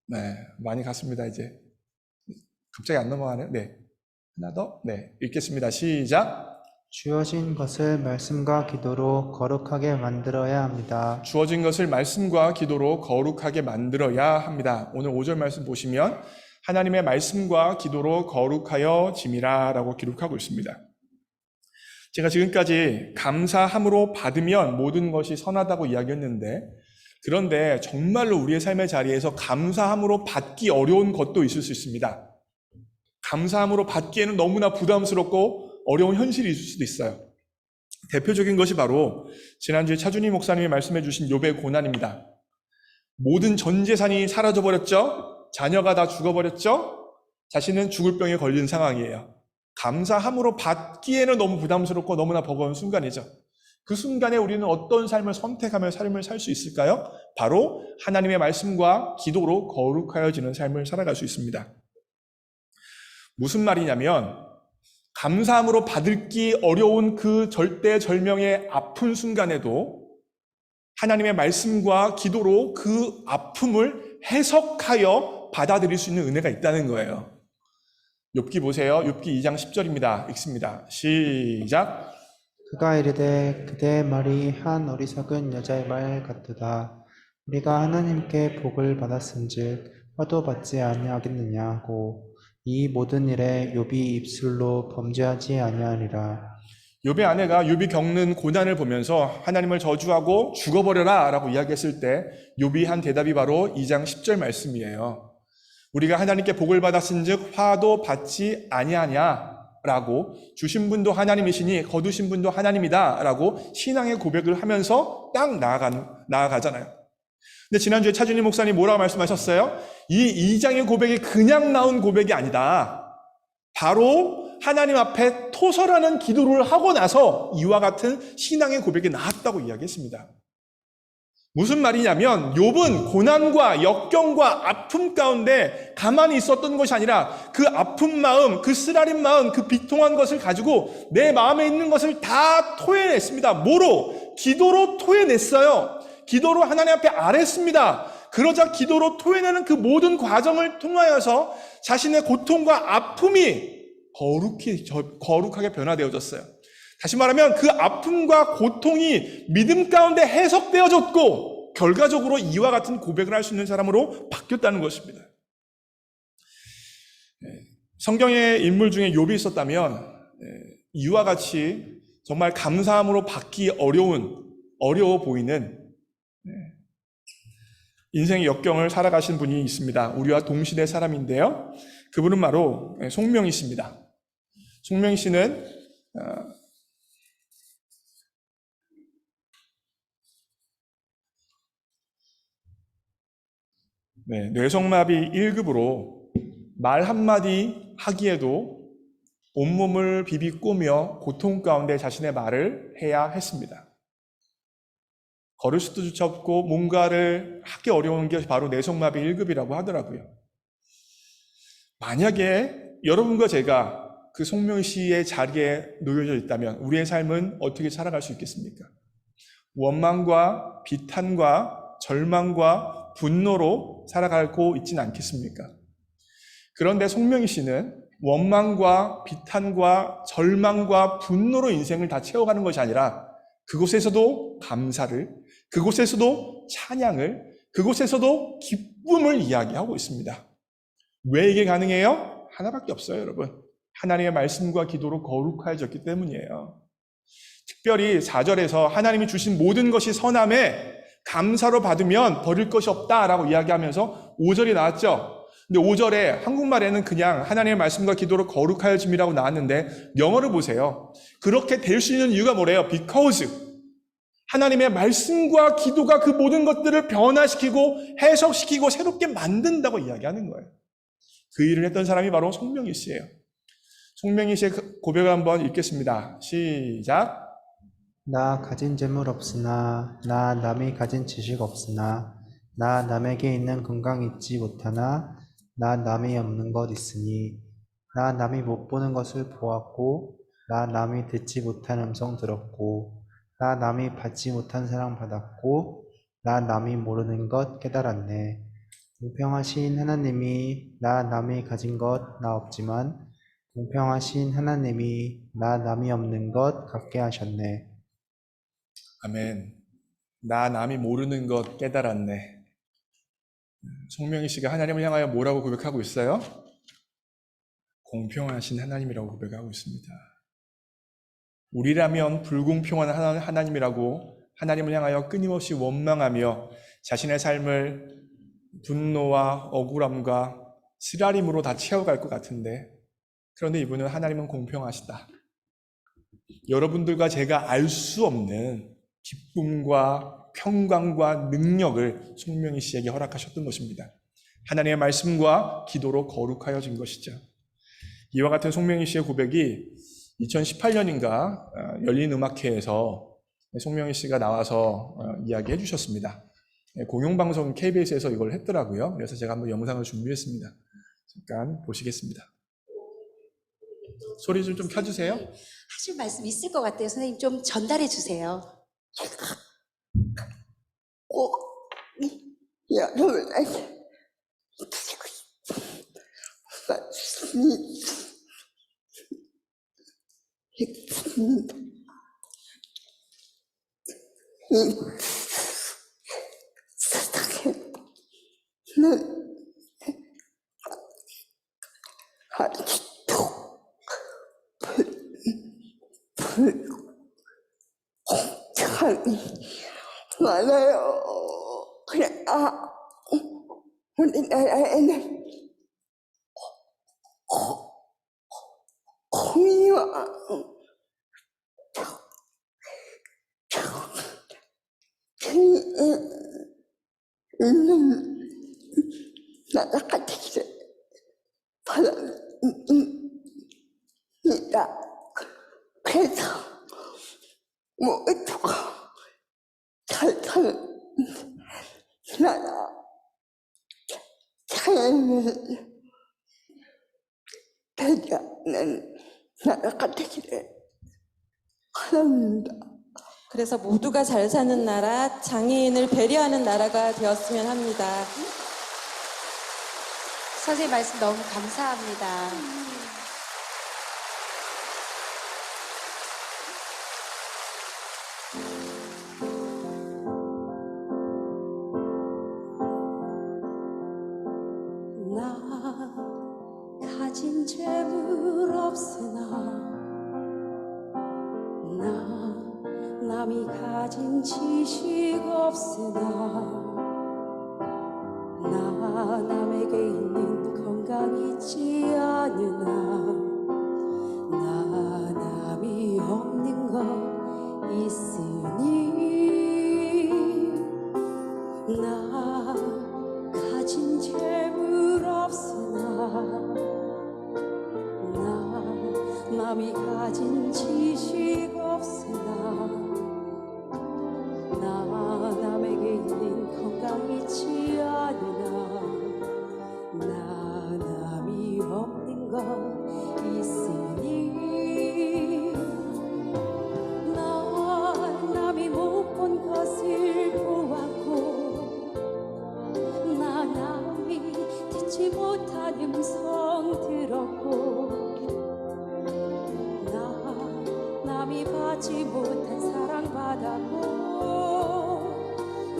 네, 많이 갔습니다. 이제 갑자기 안 넘어가네요. 네, 하나 더. 네, 읽겠습니다. 시작. 주어진 것을 말씀과 기도로 거룩하게 만들어야 합니다. 주어진 것을 말씀과 기도로 거룩하게 만들어야 합니다. 오늘 5절 말씀 보시면 하나님의 말씀과 기도로 거룩하여 짐이라 라고 기록하고 있습니다. 제가 지금까지 감사함으로 받으면 모든 것이 선하다고 이야기했는데 그런데 정말로 우리의 삶의 자리에서 감사함으로 받기 어려운 것도 있을 수 있습니다. 감사함으로 받기에는 너무나 부담스럽고 어려운 현실이 있을 수도 있어요. 대표적인 것이 바로 지난주에 차준희 목사님이 말씀해 주신 욥의 고난입니다. 모든 전 재산이 사라져버렸죠? 자녀가 다 죽어버렸죠? 자신은 죽을 병에 걸린 상황이에요. 감사함으로 받기에는 너무 부담스럽고 너무나 버거운 순간이죠. 그 순간에 우리는 어떤 삶을 선택하며 삶을 살 수 있을까요? 바로 하나님의 말씀과 기도로 거룩하여지는 삶을 살아갈 수 있습니다. 무슨 말이냐면 감사함으로 받기 어려운 그 절대절명의 아픈 순간에도 하나님의 말씀과 기도로 그 아픔을 해석하여 받아들일 수 있는 은혜가 있다는 거예요. 욥기 보세요. 욥기 2장 10절입니다. 읽습니다. 시작. 그가 이르되 그대의 말이 한 어리석은 여자의 말 같도다. 우리가 하나님께 복을 받았은즉 화도 받지 아니하겠느냐 하고 이 모든 일에 욥이 입술로 범죄하지 아니하리라. 욥의 아내가 욥이 겪는 고난을 보면서 하나님을 저주하고 죽어버려라 라고 이야기했을 때 욥이 한 대답이 바로 2장 10절 말씀이에요. 우리가 하나님께 복을 받았은즉 화도 받지 아니하냐 라고 주신 분도 하나님이시니 거두신 분도 하나님이다 라고 신앙의 고백을 하면서 딱 나아가잖아요. 근데 지난주에 차준희 목사님 뭐라고 말씀하셨어요? 이 2장의 고백이 그냥 나온 고백이 아니다. 바로 하나님 앞에 토설하는 기도를 하고 나서 이와 같은 신앙의 고백이 나왔다고 이야기했습니다. 무슨 말이냐면 욥은 고난과 역경과 아픔 가운데 가만히 있었던 것이 아니라 그 아픈 마음, 그 쓰라린 마음, 그 비통한 것을 가지고 내 마음에 있는 것을 다 토해냈습니다. 뭐로? 기도로 토해냈어요. 기도로 하나님 앞에 아뢰습니다. 그러자 기도로 토해내는 그 모든 과정을 통하여서 자신의 고통과 아픔이 거룩하게 변화되어졌어요. 다시 말하면 그 아픔과 고통이 믿음 가운데 해석되어졌고 결과적으로 이와 같은 고백을 할 수 있는 사람으로 바뀌었다는 것입니다. 성경의 인물 중에 욥이 있었다면 이와 같이 정말 감사함으로 받기 어려워 보이는 인생의 역경을 살아가신 분이 있습니다. 우리와 동시대 사람인데요. 그분은 바로 송명희 씨입니다. 송명희 씨는 뇌성마비 1급으로 말 한마디 하기에도 온몸을 비비꼬며 고통 가운데 자신의 말을 해야 했습니다. 걸을 수도 조차 없고 뭔가를 하기 어려운 게 바로 뇌성마비 1급이라고 하더라고요. 만약에 여러분과 제가 그 송명희 씨의 자리에 놓여져 있다면 우리의 삶은 어떻게 살아갈 수 있겠습니까? 원망과 비탄과 절망과 분노로 살아가고 있지는 않겠습니까? 그런데 송명희 씨는 원망과 비탄과 절망과 분노로 인생을 다 채워가는 것이 아니라 그곳에서도 감사를, 그곳에서도 찬양을, 그곳에서도 기쁨을 이야기하고 있습니다. 왜 이게 가능해요? 하나밖에 없어요, 여러분. 하나님의 말씀과 기도로 거룩해졌기 때문이에요. 특별히 4절에서 하나님이 주신 모든 것이 선함에 감사로 받으면 버릴 것이 없다라고 이야기하면서 5절이 나왔죠. 근데 5절에 한국말에는 그냥 하나님의 말씀과 기도로 거룩하여짐이라고 나왔는데 영어를 보세요. 그렇게 될 수 있는 이유가 뭐래요? Because 하나님의 말씀과 기도가 그 모든 것들을 변화시키고 해석시키고 새롭게 만든다고 이야기하는 거예요. 그 일을 했던 사람이 바로 송명희 씨예요. 송명희 씨의 고백을 한번 읽겠습니다. 시작. 나 가진 재물 없으나 나 남이 가진 지식 없으나 나 남에게 있는 건강 잊지 못하나 나 남이 없는 것 있으니 나 남이 못 보는 것을 보았고 나 남이 듣지 못한 음성 들었고 나 남이 받지 못한 사랑 받았고 나 남이 모르는 것 깨달았네. 공평하신 하나님이 나 남이 가진 것 나 없지만 공평하신 하나님이 나 남이 없는 것 갖게 하셨네. 아멘. 나 남이 모르는 것 깨달았네. 송명희 씨가 하나님을 향하여 뭐라고 고백하고 있어요? 공평하신 하나님이라고 고백하고 있습니다. 우리라면 불공평한 하나님이라고 하나님을 향하여 끊임없이 원망하며 자신의 삶을 분노와 억울함과 쓰라림으로 다 채워갈 것 같은데, 그런데 이분은 하나님은 공평하시다. 여러분들과 제가 알 수 없는 기쁨과 평강과 능력을 송명희 씨에게 허락하셨던 것입니다. 하나님의 말씀과 기도로 거룩하여진 것이죠. 이와 같은 송명희 씨의 고백이 2018년인가 열린음악회에서 송명희 씨가 나와서 이야기해 주셨습니다. 공영방송 KBS에서 이걸 했더라고요. 그래서 제가 한번 영상을 준비했습니다. 잠깐 보시겠습니다. 소리 좀 켜주세요. 하실 말씀 있을 것 같아요. 선생님 좀 전달해 주세요. 꼭 여러분에게 드리고 말씀이 있습니다. 이 세상에는 아직도 불공평이 많아요. 그러나 우리나라에는 공의와 정의가 있는 나라가 되기를 바랍니다. 그래서 모두가 잘 사는 나라, 자연을 배려하는 나라가 되기를 바랍니다. 그래서 모두가 잘 사는 나라, 장애인을 배려하는 나라가 되었으면 합니다. 선생님 말씀 너무 감사합니다. 나 가진 재물 없으나 나 남이 가진 지식 없으나 나 남에게 있는 건강 있지 않으나 나 남이 없는 것 있으니 나 가진 재물 없으나 나 남이 가진 지식 없으나 나 남에게 있는 건강 있지 않으나 나 남이 없는 것 있으니 나 남이 못 본 것을 보았고 나 남이 듣지 못 못한 음성 들었고 남이 받지 못한 사랑 받았고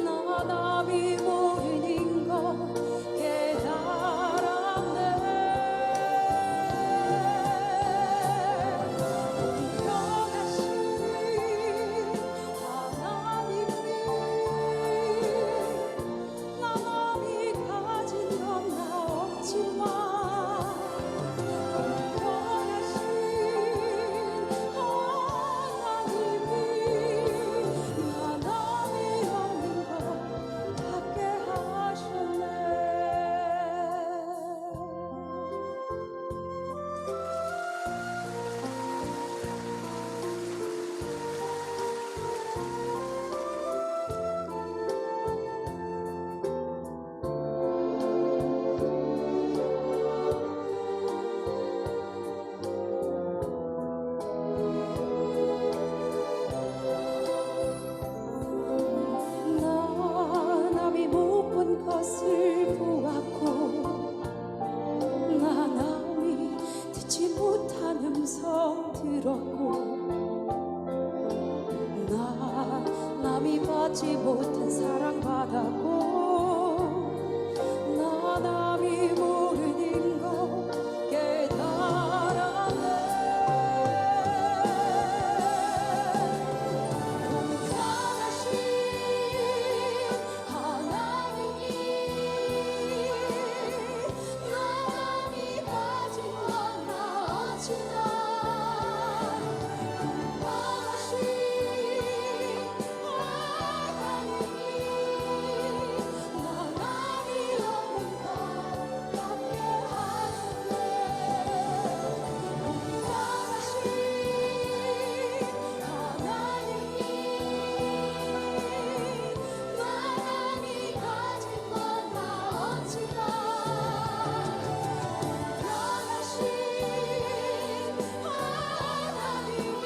나 남이 모르는 거 깨달았네. 공평하신 하나님이 나 남이 가진 건 나 없지만 공평하신 하나님이 나 남이 없는 것 갖게 하셨네. 나 남이 못 본 것을 보았고 나 남이 듣지 못한 음성 들었고 나 남이 받지 못한 사랑 받았고 나 남이 모르는 거 깨달았네. 공평하신 하나님이 나 남이 가진 건 나 없지만 공평하신 하나님이 나 남이 없는 것 갖게 하셨네. 공평하신 하나님이 나 남이 가진 건 나 없지만 공평하신 하나님이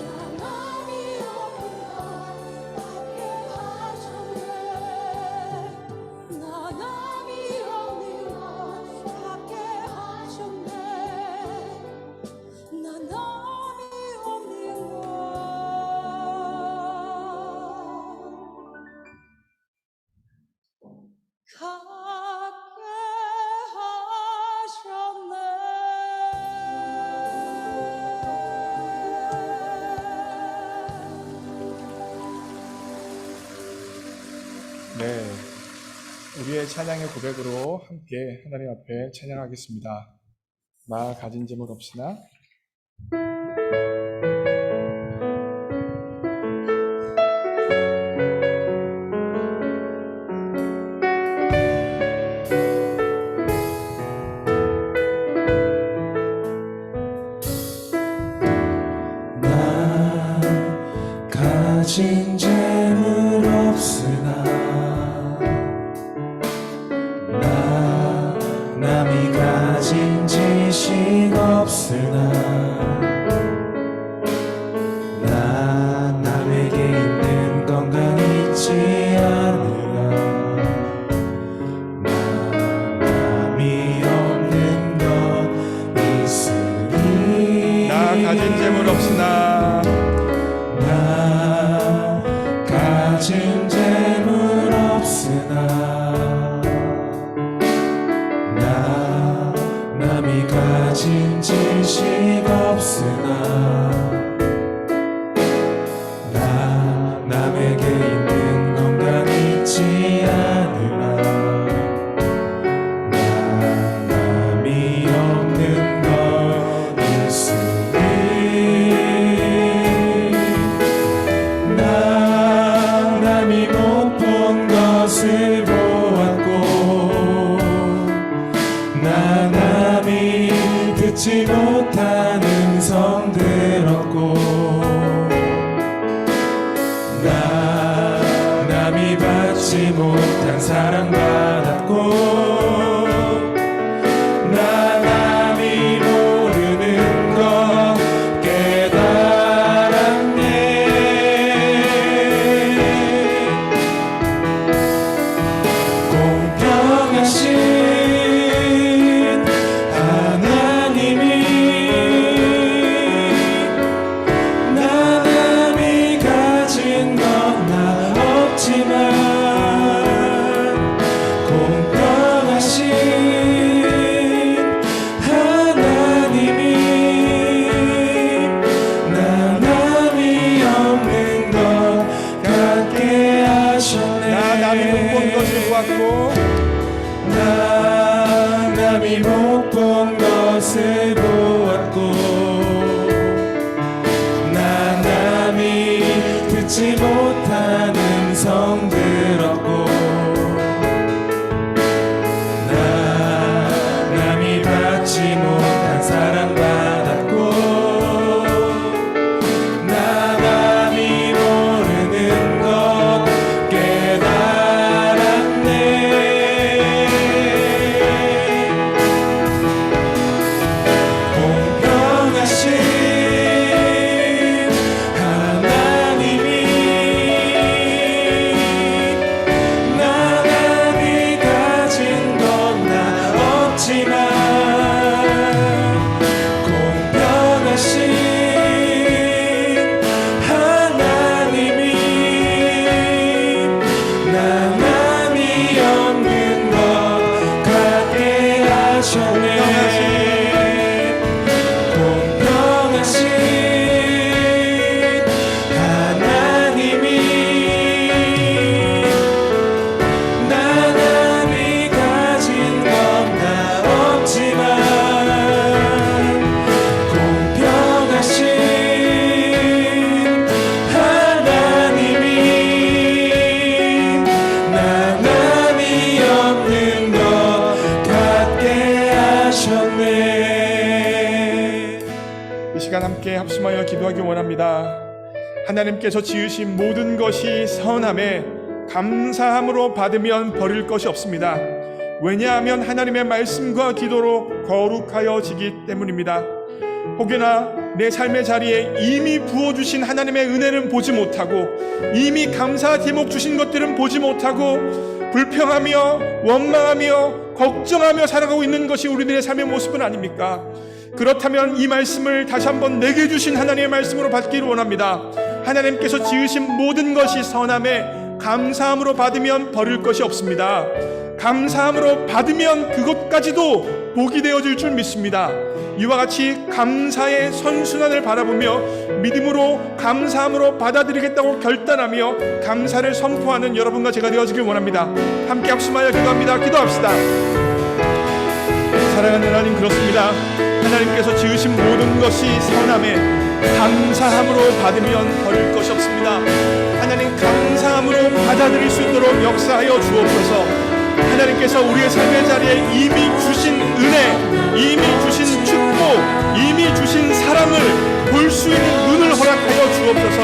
나 남이 없는 것 갖게 하셨네. 나 남이 없는 것 갖게 하셨네. 나 남이 없는 것 갖게 하셨네. 네, 우리의 찬양의 고백으로 함께 하나님 앞에 찬양하겠습니다. 나 가진 재물 없으나 나 가진 재물 없으나 나 남이 가진 지식 없으나 나 남에게 있는 건강 잊지 않으라 나 남이 없는 것 있으니 나 가진 재물 없으나 나 가진 재물 없으나 나 남이 가진 지식 없으나 나 남에게 있는 건강 잊지 않으라 나 남이 없는 것 있으니 나 남이 못 본 것을 보았고 나 남이 듣지 못한 음성 들었고 나 남이 받지 못한 사랑 받았고 나 남이 모르는 것 깨달았네. 공평하신 하셨네. 공평하신 하나님이 나날이 가진 건 다 없지만 공평하신 하나님이 나날이 없는 것 같게 하셨네. 이 시간 함께 합심하여 기도하기 원합니다. 하나님께서 지으신 모든 것이 선함에 감사함으로 받으면 버릴 것이 없습니다. 왜냐하면 하나님의 말씀과 기도로 거룩하여지기 때문입니다. 혹여나 내 삶의 자리에 이미 부어주신 하나님의 은혜는 보지 못하고 이미 감사 제목 주신 것들은 보지 못하고 불평하며 원망하며 걱정하며 살아가고 있는 것이 우리들의 삶의 모습은 아닙니까? 그렇다면 이 말씀을 다시 한번 내게 주신 하나님의 말씀으로 받기를 원합니다. 하나님께서 지으신 모든 것이 선함에 감사함으로 받으면 버릴 것이 없습니다. 감사함으로 받으면 그것까지도 복이 되어질 줄 믿습니다. 이와 같이 감사의 선순환을 바라보며 믿음으로 감사함으로 받아들이겠다고 결단하며 감사를 선포하는 여러분과 제가 되어지길 원합니다. 함께 합심하여 기도합니다. 기도합시다. 사랑하는 하나님, 그렇습니다. 하나님께서 지으신 모든 것이 선함에 감사함으로 받으면 버릴 것이 없습니다. 하나님, 감사함으로 받아들일 수 있도록 역사하여 주옵소서. 하나님께서 우리의 삶의 자리에 이미 주신 은혜, 이미 주신 축복, 이미 주신 사랑을 볼 수 있는 눈을 허락하여 주옵소서.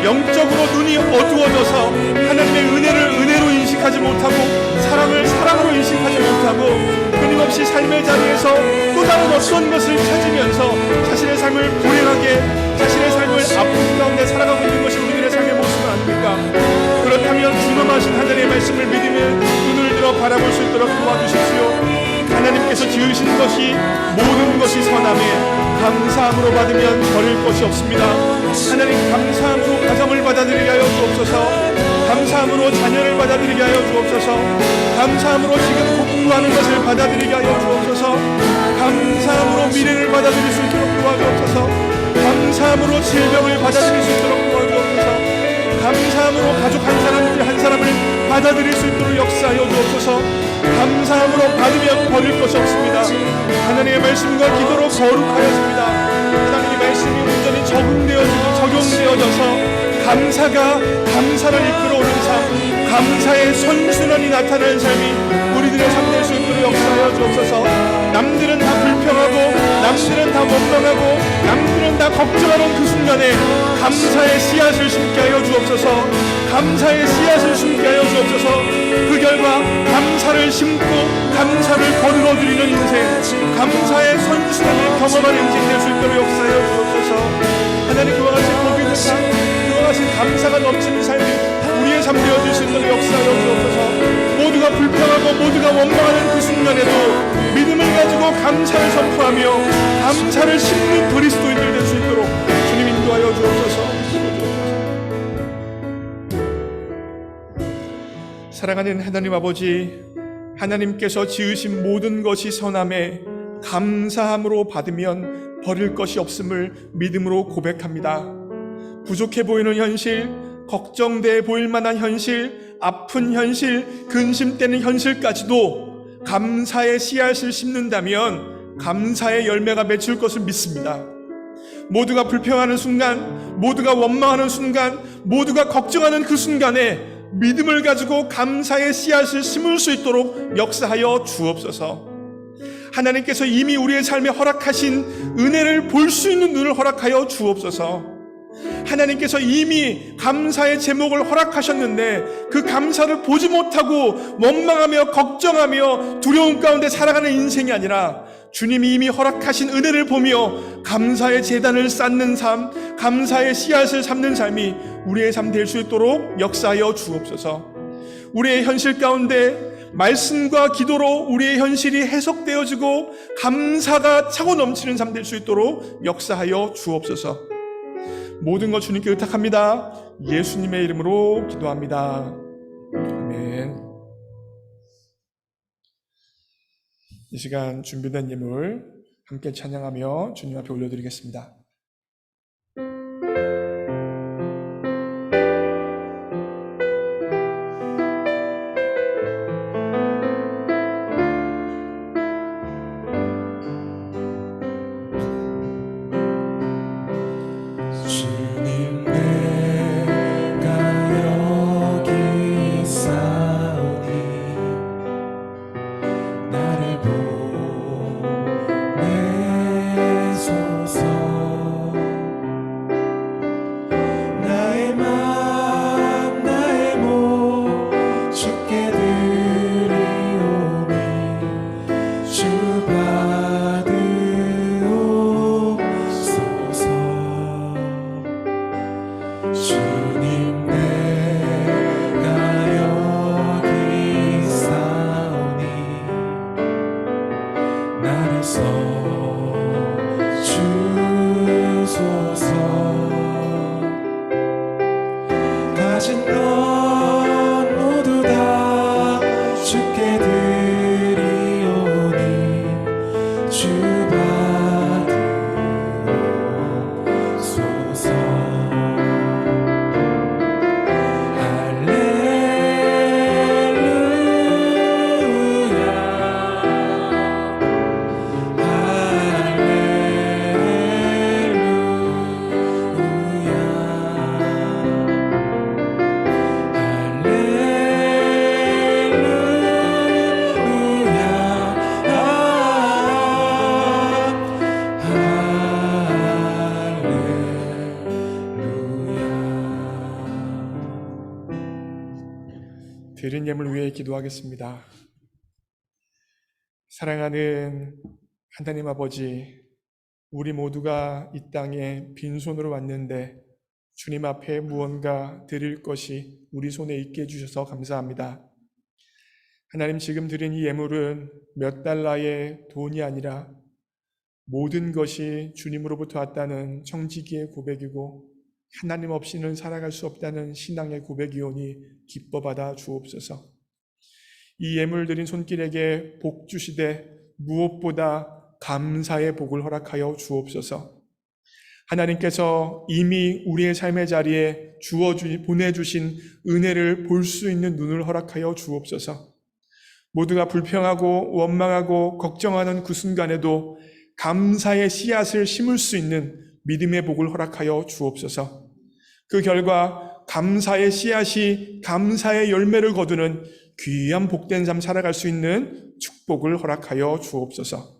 영적으로 눈이 어두워져서 하나님의 은혜를 은혜로 인식하지 못하고 사랑을 사랑으로 인식하지 못하고 끊임없이 삶의 자리에서 또 다른 어떤 것을 찾으면서 자신의 삶을 불행하게, 자신의 삶을 아픔 가운데 살아가고 있는 것이 우리들의 삶의 모습은 아닙니까? 그렇다면 준엄하신 하나님의 말씀을 믿으며 눈을 들어 바라볼 수 있도록 도와주십시오. 하나님께서 지으신 것이 모든 것이 선함에 감사함으로 받으면 버릴 것이 없습니다. 하나님, 감사함으로 가정을 받아들이게 하여 주옵소서. 감사함으로 자녀를 받아들이게 하여 주옵소서. 감사함으로 지금 공부하는 것을 받아들이게 하여 주옵소서. 감사함으로 미래를 받아들일 수 있도록 도와주옵소서. 감사함으로 질병을 받아들일 수 있도록 도와주옵소서. 감사함으로 가족 한 사람을 받아들일 수 있도록 역사하여 주옵소서. 감사함으로 받으면 버릴 것이 없습니다. 하나님의 말씀과 기도로 거룩하였습니다. 하나님의 말씀이 온전히 적용되어져서 감사가 감사를 이끌어오는 삶, 감사의 선순환이 나타나는 삶이 우리들의 삶 될 수 있도록 역사하여 주옵소서. 남들은 다 불평하고 남들은 다 원망하고 남들은 다 걱정하는 그 순간에 감사의 씨앗을 심게 하여 주옵소서. 감사의 씨앗을 심게 하여 주옵소서. 그 결과 감사를 심고 감사를 거두어드리는 인생, 감사의 선순환을 경험하는 인생 될 수 있도록 역사하여 주옵소서. 하나님, 그와 같이 복이 된 삶, 그와 같이 감사가 넘치는 삶이 우리의 삶 되어질 수 있도록 역사하여 주옵소서. 모두가 불평하고 모두가 원망하는 그 순간에도 믿음을 가지고 감사를 선포하며 감사를 심는 그리스도인들 될 수 있도록 주님 인도하여 주옵소서. 사랑하는 하나님 아버지, 하나님께서 지으신 모든 것이 선함에 감사함으로 받으면 버릴 것이 없음을 믿음으로 고백합니다. 부족해 보이는 현실, 걱정돼 보일 만한 현실, 아픈 현실, 근심되는 현실까지도 감사의 씨앗을 심는다면 감사의 열매가 맺힐 것을 믿습니다. 모두가 불평하는 순간, 모두가 원망하는 순간, 모두가 걱정하는 그 순간에 믿음을 가지고 감사의 씨앗을 심을 수 있도록 역사하여 주옵소서. 하나님께서 이미 우리의 삶에 허락하신 은혜를 볼 수 있는 눈을 허락하여 주옵소서. 하나님께서 이미 감사의 제목을 허락하셨는데 그 감사를 보지 못하고 원망하며 걱정하며 두려움 가운데 살아가는 인생이 아니라 주님이 이미 허락하신 은혜를 보며 감사의 제단을 쌓는 삶, 감사의 씨앗을 삼는 삶이 우리의 삶 될 수 있도록 역사하여 주옵소서. 우리의 현실 가운데 말씀과 기도로 우리의 현실이 해석되어지고 감사가 차고 넘치는 삶 될 수 있도록 역사하여 주옵소서. 모든 것 주님께 의탁합니다. 예수님의 이름으로 기도합니다. 아멘. 이 시간 준비된 예물 함께 찬양하며 주님 앞에 올려드리겠습니다. 주님 내가 여기 있사오니 나를 보내소서. 나의 맘 나의 몸 주께 드리오니 주 받으옵소서. 주님 내가 여기 있사오니 나를 써주소서. 가진 것 모두 다 주께 드리오니 주 받으옵소서. 드린 예물 위해 기도하겠습니다. 사랑하는 하나님 아버지, 우리 모두가 이 땅에 빈손으로 왔는데 주님 앞에 무언가 드릴 것이 우리 손에 있게 해주셔서 감사합니다. 하나님, 지금 드린 이 예물은 몇 달러의 돈이 아니라 모든 것이 주님으로부터 왔다는 청지기의 고백이고 하나님 없이는 살아갈 수 없다는 신앙의 고백이오니 기뻐 받아 주옵소서. 이 예물 드린 손길에게 복 주시되 무엇보다 감사의 복을 허락하여 주옵소서. 하나님께서 이미 우리의 삶의 자리에 보내주신 은혜를 볼 수 있는 눈을 허락하여 주옵소서. 모두가 불평하고 원망하고 걱정하는 그 순간에도 감사의 씨앗을 심을 수 있는 믿음의 복을 허락하여 주옵소서. 그 결과 감사의 씨앗이 감사의 열매를 거두는 귀한 복된 삶 살아갈 수 있는 축복을 허락하여 주옵소서.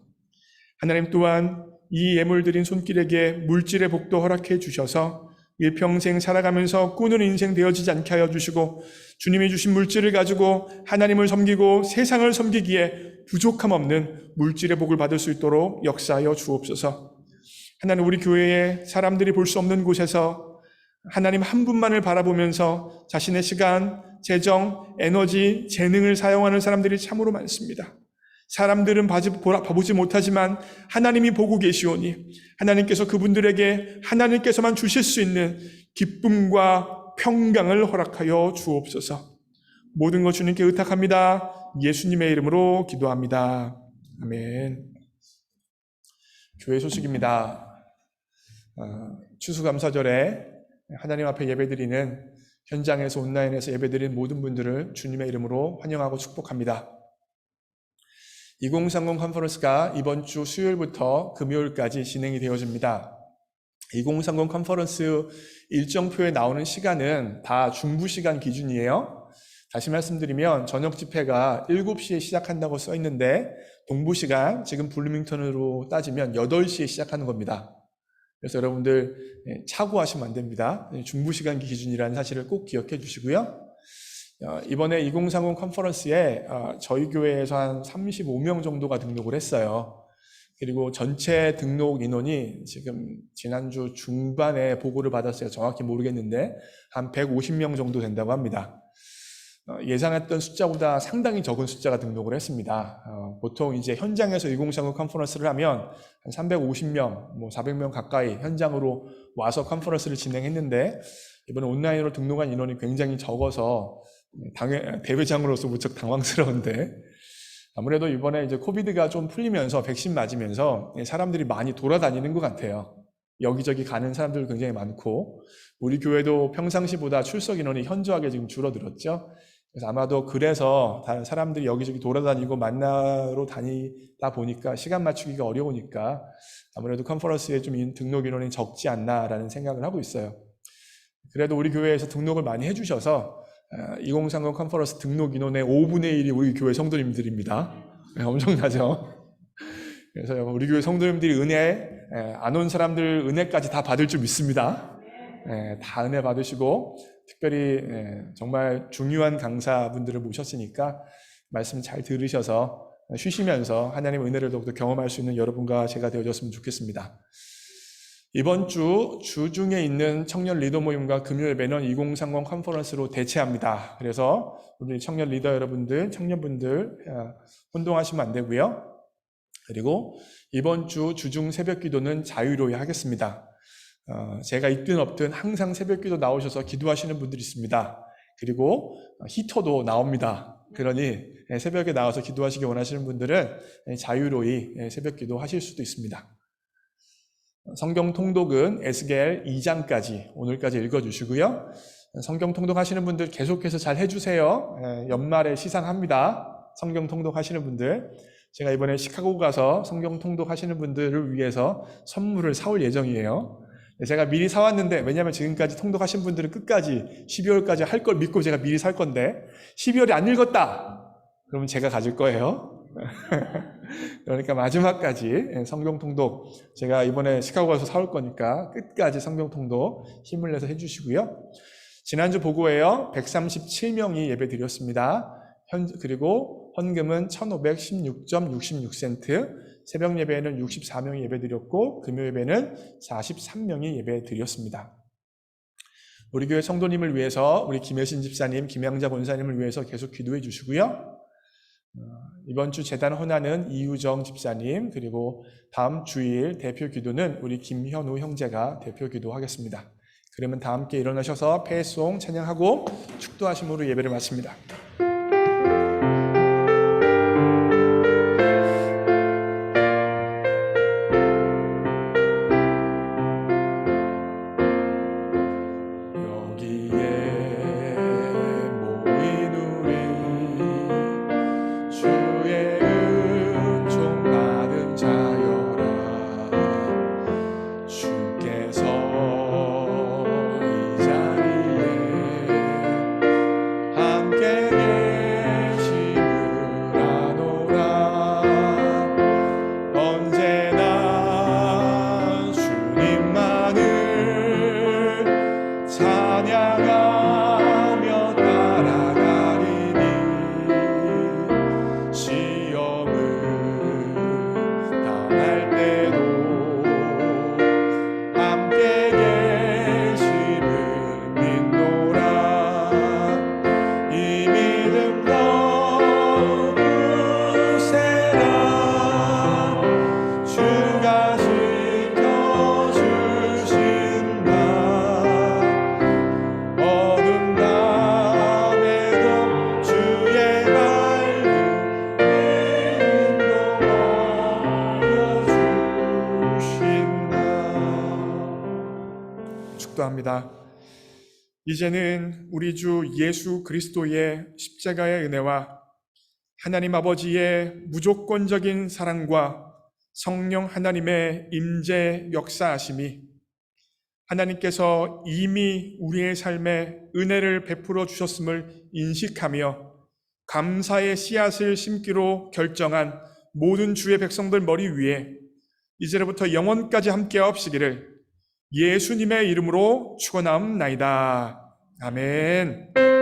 하나님 또한 이 예물 드린 손길에게 물질의 복도 허락해 주셔서 일평생 살아가면서 꾸는 인생 되어지지 않게 하여 주시고 주님이 주신 물질을 가지고 하나님을 섬기고 세상을 섬기기에 부족함 없는 물질의 복을 받을 수 있도록 역사하여 주옵소서. 하나님, 우리 교회에 사람들이 볼 수 없는 곳에서 하나님 한 분만을 바라보면서 자신의 시간, 재정, 에너지, 재능을 사용하는 사람들이 참으로 많습니다. 사람들은 봐보지 못하지만 하나님이 보고 계시오니 하나님께서 그분들에게 하나님께서만 주실 수 있는 기쁨과 평강을 허락하여 주옵소서. 모든 것 주님께 의탁합니다. 예수님의 이름으로 기도합니다. 아멘. 교회 소식입니다. 추수감사절에 하나님 앞에 예배드리는 현장에서 온라인에서 예배드리는 모든 분들을 주님의 이름으로 환영하고 축복합니다. 2030 컨퍼런스가 이번 주 수요일부터 금요일까지 진행이 되어집니다. 2030 컨퍼런스 일정표에 나오는 시간은 다 중부 시간 기준이에요. 다시 말씀드리면 저녁 집회가 7시에 시작한다고 써 있는데 동부 시간, 지금 블루밍턴으로 따지면 8시에 시작하는 겁니다. 그래서 여러분들 착오하시면 안 됩니다. 중부 시간 기준이라는 사실을 꼭 기억해 주시고요. 이번에 2030 컨퍼런스에 저희 교회에서 한 35명 정도가 등록을 했어요. 그리고 전체 등록 인원이 지금 지난주 중반에 보고를 받았어요. 정확히 모르겠는데 한 150명 정도 된다고 합니다. 예상했던 숫자보다 상당히 적은 숫자가 등록을 했습니다. 보통 이제 현장에서 2030 컨퍼런스를 하면 한 350명, 400명 가까이 현장으로 와서 컨퍼런스를 진행했는데 이번에 온라인으로 등록한 인원이 굉장히 적어서 대회장으로서 무척 당황스러운데 아무래도 이번에 이제 코비드가 좀 풀리면서 백신 맞으면서 사람들이 많이 돌아다니는 것 같아요. 여기저기 가는 사람들 굉장히 많고, 우리 교회도 평상시보다 출석 인원이 현저하게 지금 줄어들었죠. 그래서 아마도 그래서 사람들이 여기저기 돌아다니고 만나러 다니다 보니까 시간 맞추기가 어려우니까 아무래도 컨퍼런스에 좀 등록 인원이 적지 않나라는 생각을 하고 있어요. 그래도 우리 교회에서 등록을 많이 해주셔서 2030 컨퍼런스 등록 인원의 5분의 1이 우리 교회 성도님들입니다. 엄청나죠? 그래서 우리 교회 성도님들이 은혜, 안 온 사람들 은혜까지 다 받을 줄 믿습니다. 다 은혜 받으시고, 특별히 정말 중요한 강사분들을 모셨으니까 말씀 잘 들으셔서 쉬시면서 하나님의 은혜를 더욱더 경험할 수 있는 여러분과 제가 되어줬으면 좋겠습니다. 이번 주 주중에 있는 청년 리더 모임과 금요 예배는 2030 컨퍼런스로 대체합니다. 그래서 우리 청년 리더 여러분들, 청년분들 혼동하시면 안 되고요. 그리고 이번 주 주중 새벽 기도는 자유로이 하겠습니다. 제가 있든 없든 항상 새벽 기도 나오셔서 기도하시는 분들이 있습니다. 그리고 히터도 나옵니다. 그러니 새벽에 나와서 기도하시기 원하시는 분들은 자유로이 새벽 기도 하실 수도 있습니다. 성경 통독은 에스겔 2장까지 오늘까지 읽어주시고요. 성경 통독하시는 분들 계속해서 잘 해주세요. 연말에 시상합니다. 성경 통독하시는 분들. 제가 이번에 시카고 가서 성경 통독하시는 분들을 위해서 선물을 사올 예정이에요. 제가 미리 사왔는데, 왜냐하면 지금까지 통독하신 분들은 끝까지 12월까지 할 걸 믿고 제가 미리 살 건데 12월에 안 읽었다! 그러면 제가 가질 거예요. 그러니까 마지막까지 성경 통독 제가 이번에 시카고 가서 사올 거니까 끝까지 성경 통독 힘을 내서 해주시고요. 지난주 보고에요. 137명이 예배 드렸습니다. 그리고 헌금은 1,516.66센트, 새벽 예배에는 64명이 예배 드렸고 금요 예배는 43명이 예배 드렸습니다. 우리 교회 성도님을 위해서 우리 김혜신 집사님, 김양자 권사님을 위해서 계속 기도해 주시고요. 이번 주 재단 헌화는 이유정 집사님, 그리고 다음 주일 대표 기도는 우리 김현우 형제가 대표 기도하겠습니다. 그러면 다 함께 일어나셔서 패송 찬양하고 축도하심으로 예배를 마칩니다. 축도합니다. 이제는 우리 주 예수 그리스도의 십자가의 은혜와 하나님 아버지의 무조건적인 사랑과 성령 하나님의 임재 역사하심이, 하나님께서 이미 우리의 삶에 은혜를 베풀어 주셨음을 인식하며 감사의 씨앗을 심기로 결정한 모든 주의 백성들 머리 위에 이제로부터 영원까지 함께 하옵시기를 예수님의 이름으로 축원하옵나이다. 아멘.